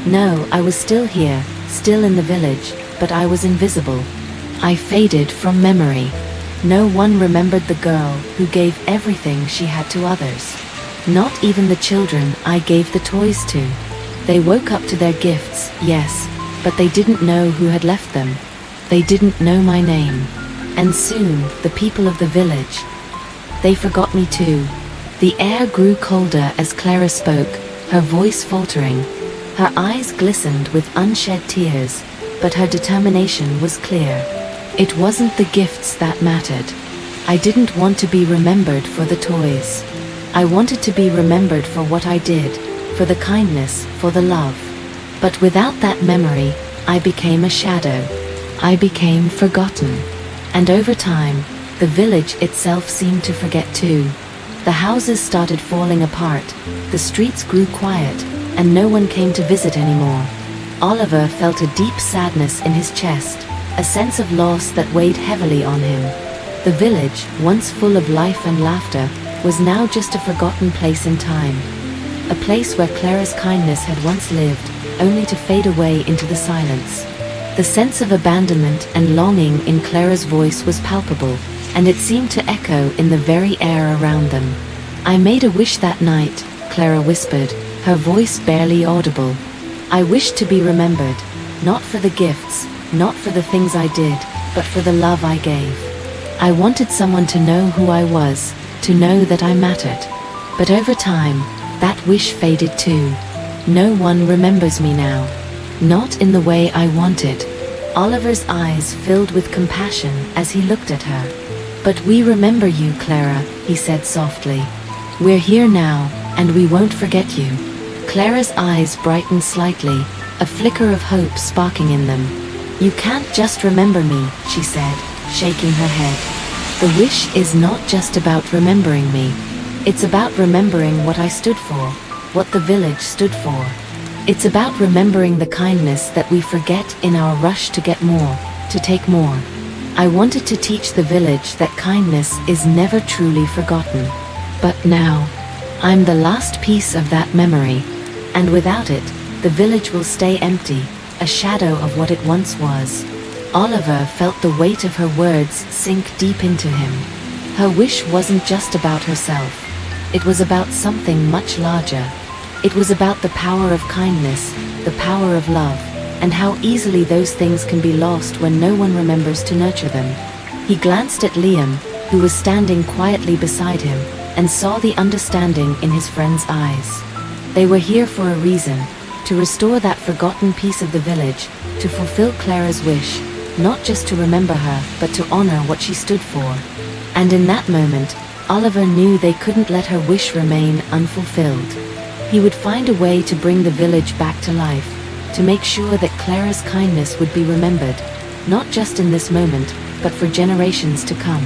No, I was still here, still in the village, but I was invisible. I faded from memory. No one remembered the girl who gave everything she had to others. Not even the children I gave the toys to. They woke up to their gifts, yes, but they didn't know who had left them. They didn't know my name. And soon, the people of the village. They forgot me too. The air grew colder as Clara spoke, her voice faltering. Her eyes glistened with unshed tears, but her determination was clear. It wasn't the gifts that mattered. I didn't want to be remembered for the toys. I wanted to be remembered for what I did, for the kindness, for the love. But without that memory, I became a shadow. I became forgotten. And over time, the village itself seemed to forget too. The houses started falling apart, the streets grew quiet, and no one came to visit anymore. Oliver felt a deep sadness in his chest, a sense of loss that weighed heavily on him. The village, once full of life and laughter, was now just a forgotten place in time. A place where Clara's kindness had once lived, only to fade away into the silence. The sense of abandonment and longing in Clara's voice was palpable, and it seemed to echo in the very air around them. I made a wish that night, Clara whispered, her voice barely audible. I wished to be remembered, not for the gifts, not for the things I did, but for the love I gave. I wanted someone to know who I was, to know that I mattered. But over time, that wish faded too. No one remembers me now. Not in the way I wanted. Oliver's eyes filled with compassion as he looked at her. But we remember you, Clara, he said softly. We're here now, and we won't forget you. Clara's eyes brightened slightly, a flicker of hope sparking in them. You can't just remember me, she said, shaking her head. The wish is not just about remembering me. It's about remembering what I stood for, what the village stood for. It's about remembering the kindness that we forget in our rush to get more, to take more. I wanted to teach the village that kindness is never truly forgotten. But now, I'm the last piece of that memory. And without it, the village will stay empty, a shadow of what it once was. Oliver felt the weight of her words sink deep into him. Her wish wasn't just about herself. It was about something much larger. It was about the power of kindness, the power of love, and how easily those things can be lost when no one remembers to nurture them. He glanced at Liam, who was standing quietly beside him, and saw the understanding in his friend's eyes. They were here for a reason, to restore that forgotten piece of the village, to fulfill Clara's wish, not just to remember her, but to honor what she stood for. And in that moment, Oliver knew they couldn't let her wish remain unfulfilled. He would find a way to bring the village back to life, to make sure that Clara's kindness would be remembered, not just in this moment, but for generations to come.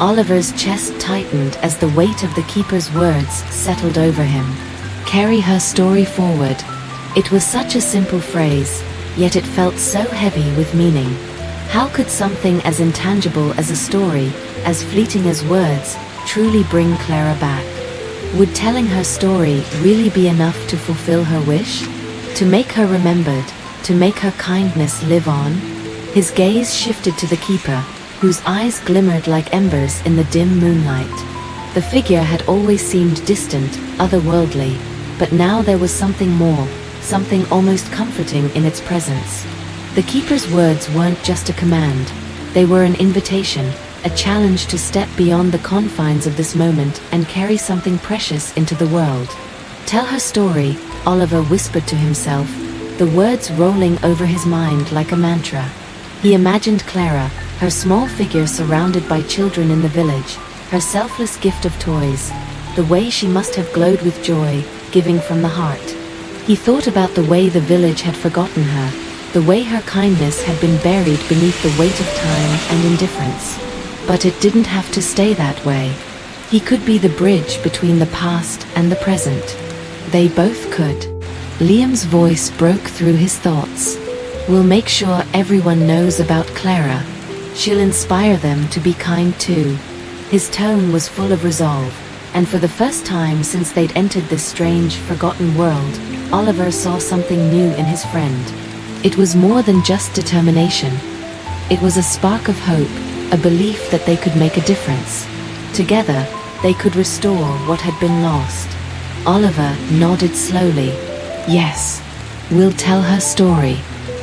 Oliver's chest tightened as the weight of the keeper's words settled over him. Carry her story forward. It was such a simple phrase, yet it felt so heavy with meaning. How could something as intangible as a story, as fleeting as words, truly bring Clara back? Would telling her story really be enough to fulfill her wish? To make her remembered, to make her kindness live on? His gaze shifted to the keeper, whose eyes glimmered like embers in the dim moonlight. The figure had always seemed distant, otherworldly, but now there was something more, something almost comforting in its presence. The keeper's words weren't just a command, they were an invitation, a challenge to step beyond the confines of this moment and carry something precious into the world. Tell her story, Oliver whispered to himself, the words rolling over his mind like a mantra. He imagined Clara, her small figure surrounded by children in the village, her selfless gift of toys, the way she must have glowed with joy, giving from the heart. He thought about the way the village had forgotten her, the way her kindness had been buried beneath the weight of time and indifference. But it didn't have to stay that way. He could be the bridge between the past and the present. They both could. Liam's voice broke through his thoughts. We'll make sure everyone knows about Clara. She'll inspire them to be kind too. His tone was full of resolve, and for the first time since they'd entered this strange, forgotten world, Oliver saw something new in his friend. It was more than just determination. It was a spark of hope, a belief that they could make a difference. Together, they could restore what had been lost. Oliver nodded slowly. Yes, we'll tell her story,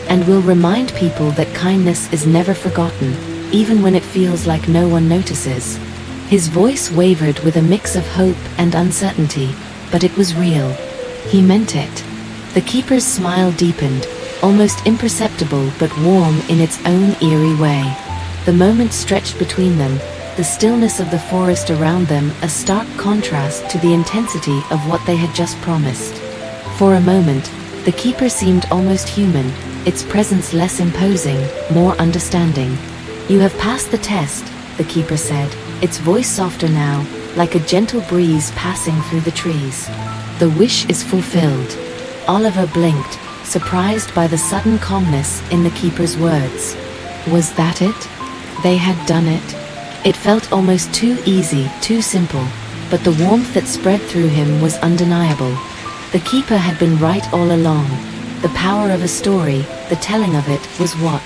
and we'll remind people that kindness is never forgotten, even when it feels like no one notices. His voice wavered with a mix of hope and uncertainty, but it was real. He meant it. The keeper's smile deepened, almost imperceptible but warm in its own eerie way. The moment stretched between them, the stillness of the forest around them a stark contrast to the intensity of what they had just promised. For a moment, the keeper seemed almost human, its presence less imposing, more understanding. You have passed the test, the keeper said, its voice softer now, like a gentle breeze passing through the trees. The wish is fulfilled. Oliver blinked, surprised by the sudden calmness in the keeper's words. Was that it? They had done it. It felt almost too easy, too simple, but the warmth that spread through him was undeniable. The keeper had been right all along. The power of a story, the telling of it, was what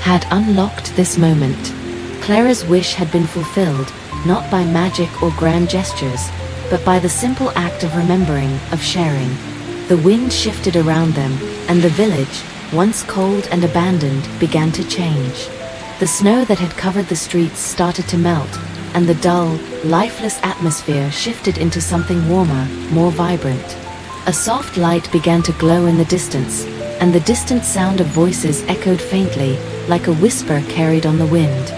had unlocked this moment. Clara's wish had been fulfilled, not by magic or grand gestures, but by the simple act of remembering, of sharing. The wind shifted around them, and the village, once cold and abandoned, began to change. The snow that had covered the streets started to melt, and the dull, lifeless atmosphere shifted into something warmer, more vibrant. A soft light began to glow in the distance, and the distant sound of voices echoed faintly, like a whisper carried on the wind.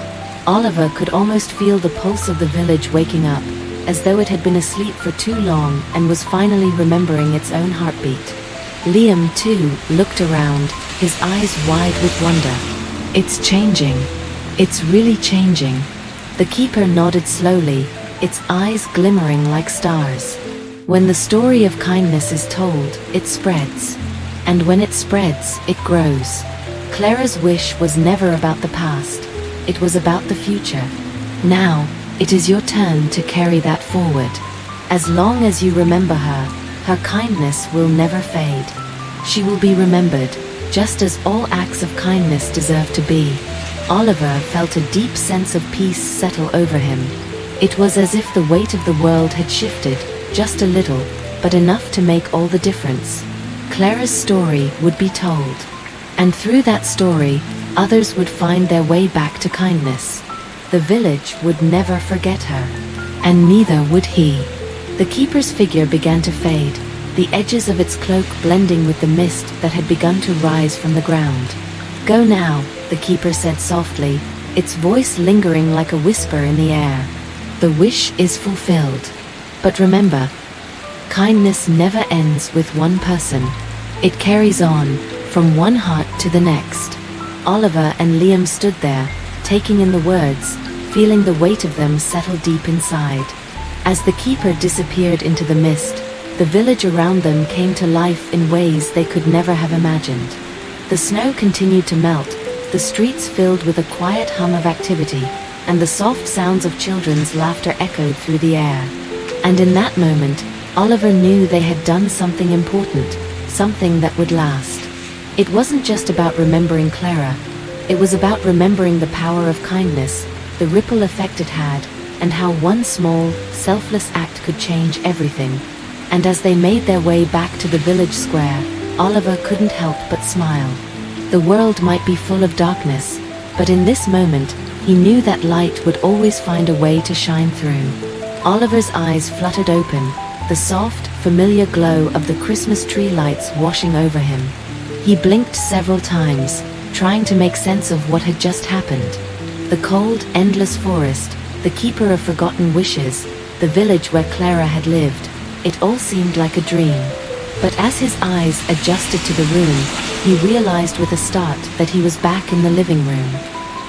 Oliver could almost feel the pulse of the village waking up, as though it had been asleep for too long and was finally remembering its own heartbeat. Liam, too, looked around, his eyes wide with wonder. It's changing. It's really changing. The keeper nodded slowly, its eyes glimmering like stars. When the story of kindness is told, it spreads. And when it spreads, it grows. Clara's wish was never about the past. It was about the future. Now, it is your turn to carry that forward. As long as you remember her, her kindness will never fade. She will be remembered, just as all acts of kindness deserve to be. Oliver felt a deep sense of peace settle over him. It was as if the weight of the world had shifted, just a little, but enough to make all the difference. Clara's story would be told. And through that story, others would find their way back to kindness. The village would never forget her. And neither would he. The keeper's figure began to fade, the edges of its cloak blending with the mist that had begun to rise from the ground. Go now, the keeper said softly, its voice lingering like a whisper in the air. the wish is fulfilled. But remember, kindness never ends with one person. It carries on, from one heart to the next. Oliver and Liam stood there, taking in the words, feeling the weight of them settle deep inside. As the keeper disappeared into the mist, the village around them came to life in ways they could never have imagined. The snow continued to melt, the streets filled with a quiet hum of activity, and the soft sounds of children's laughter echoed through the air. And in that moment, Oliver knew they had done something important, something that would last. It wasn't just about remembering Clara. It was about remembering the power of kindness, the ripple effect it had, and how one small, selfless act could change everything. And as they made their way back to the village square, Oliver couldn't help but smile. The world might be full of darkness, but in this moment, he knew that light would always find a way to shine through. Oliver's eyes fluttered open, the soft, familiar glow of the Christmas tree lights washing over him. He blinked several times, trying to make sense of what had just happened. The cold, endless forest, the keeper of forgotten wishes, the village where Clara had lived, it all seemed like a dream. But as his eyes adjusted to the room, he realized with a start that he was back in the living room.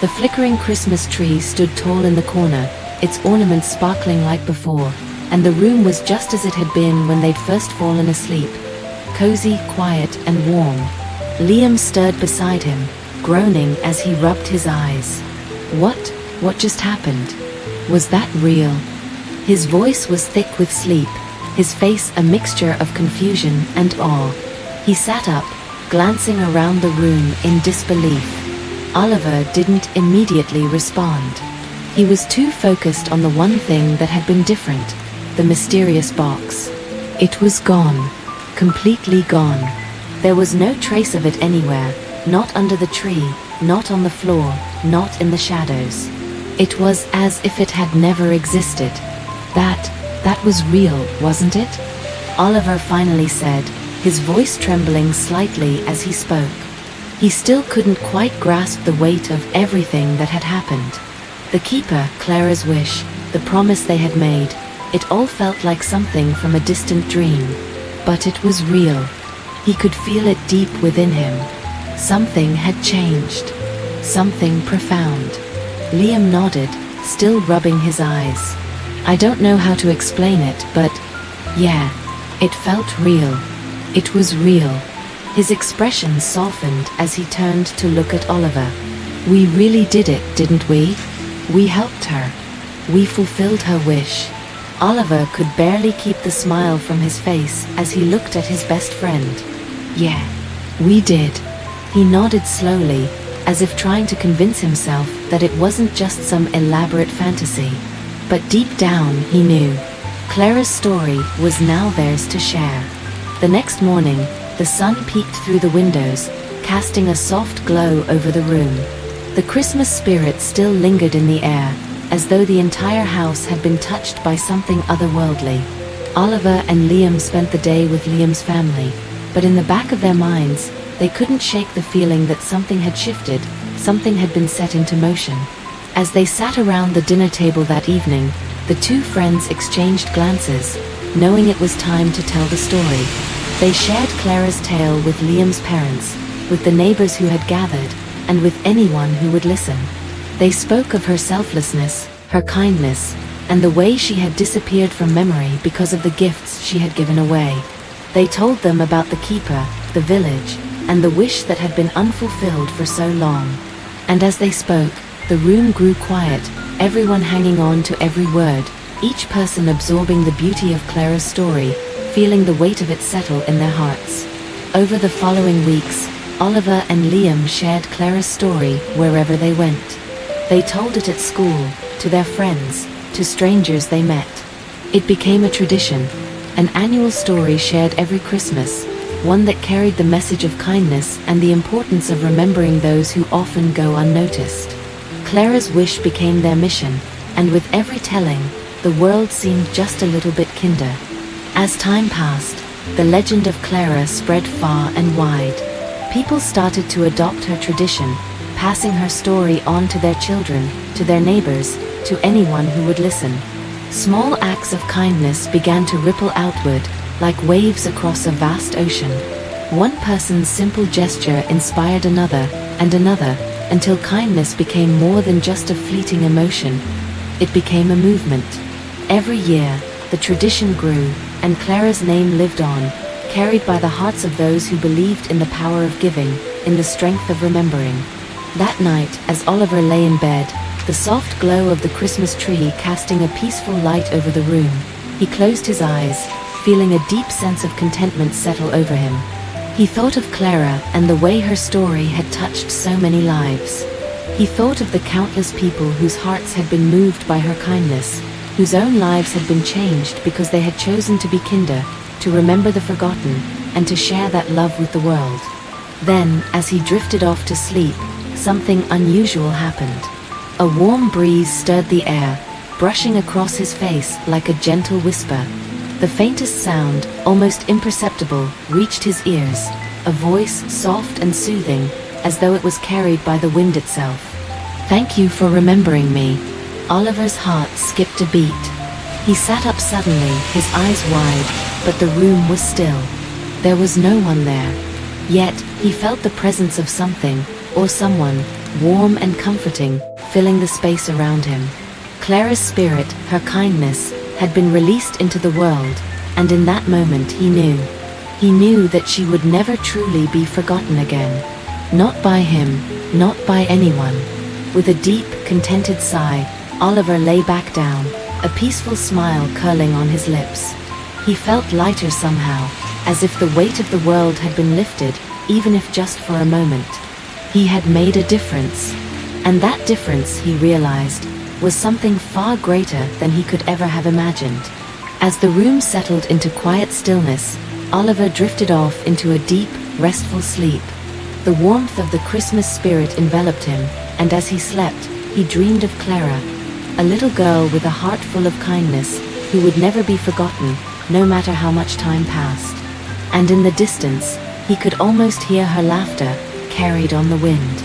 The flickering Christmas tree stood tall in the corner, its ornaments sparkling like before, and the room was just as it had been when they'd first fallen asleep. Cozy, quiet, and warm. Liam stirred beside him, groaning as he rubbed his eyes. What just happened? Was that real? His voice was thick with sleep, his face a mixture of confusion and awe. He sat up, glancing around the room in disbelief. Oliver didn't immediately respond. He was too focused on the one thing that had been different, the mysterious box. It was gone. Completely gone. There was no trace of it anywhere, not under the tree, not on the floor, not in the shadows. It was as if it had never existed. That was real, wasn't it? Oliver finally said, his voice trembling slightly as he spoke. He still couldn't quite grasp the weight of everything that had happened. The keeper, Clara's wish, the promise they had made, it all felt like something from a distant dream. But it was real. He could feel it deep within him. Something had changed. Something profound. Liam nodded, still rubbing his eyes. I don't know how to explain it, but yeah, it felt real. It was real. His expression softened as he turned to look at Oliver. We really did it, didn't we? We helped her. We fulfilled her wish. Oliver could barely keep the smile from his face as he looked at his best friend. Yeah, we did. He nodded slowly, as if trying to convince himself that it wasn't just some elaborate fantasy. But deep down, he knew. Clara's story was now theirs to share. The next morning, the sun peeked through the windows, casting a soft glow over the room. The Christmas spirit still lingered in the air, as though the entire house had been touched by something otherworldly. Oliver and Liam spent the day with Liam's family, but in the back of their minds, they couldn't shake the feeling that something had shifted, something had been set into motion. As they sat around the dinner table that evening, the two friends exchanged glances, knowing it was time to tell the story. They shared Clara's tale with Liam's parents, with the neighbors who had gathered, and with anyone who would listen. They spoke of her selflessness, her kindness, and the way she had disappeared from memory because of the gifts she had given away. They told them about the keeper, the village, and the wish that had been unfulfilled for so long. And as they spoke, the room grew quiet, everyone hanging on to every word, each person absorbing the beauty of Clara's story, feeling the weight of it settle in their hearts. Over the following weeks, Oliver and Liam shared Clara's story wherever they went. They told it at school, to their friends, to strangers they met. It became a tradition, an annual story shared every Christmas, one that carried the message of kindness and the importance of remembering those who often go unnoticed. Clara's wish became their mission, and with every telling, the world seemed just a little bit kinder. As time passed, the legend of Clara spread far and wide. People started to adopt her tradition, passing her story on to their children, to their neighbors, to anyone who would listen. Small acts of kindness began to ripple outward, like waves across a vast ocean. One person's simple gesture inspired another, and another, until kindness became more than just a fleeting emotion. It became a movement. Every year, the tradition grew, and Clara's name lived on, carried by the hearts of those who believed in the power of giving, in the strength of remembering. That night, as Oliver lay in bed, the soft glow of the Christmas tree casting a peaceful light over the room, he closed his eyes, feeling a deep sense of contentment settle over him. He thought of Clara and the way her story had touched so many lives. He thought of the countless people whose hearts had been moved by her kindness, whose own lives had been changed because they had chosen to be kinder, to remember the forgotten, and to share that love with the world. Then, as he drifted off to sleep, something unusual happened. A warm breeze stirred the air, brushing across his face like a gentle whisper. The faintest sound, almost imperceptible, reached his ears, a voice soft and soothing, as though it was carried by the wind itself. "Thank you for remembering me." Oliver's heart skipped a beat. He sat up suddenly, his eyes wide, but the room was still. There was no one there. Yet, he felt the presence of something, or someone, warm and comforting, filling the space around him. Clara's spirit, her kindness, had been released into the world, and in that moment he knew. He knew that she would never truly be forgotten again. Not by him, not by anyone. With a deep, contented sigh, Oliver lay back down, a peaceful smile curling on his lips. He felt lighter somehow, as if the weight of the world had been lifted, even if just for a moment. He had made a difference. And that difference, he realized, was something far greater than he could ever have imagined. As the room settled into quiet stillness, Oliver drifted off into a deep, restful sleep. The warmth of the Christmas spirit enveloped him, and as he slept, he dreamed of Clara, a little girl with a heart full of kindness, who would never be forgotten, no matter how much time passed. And in the distance, he could almost hear her laughter, carried on the wind.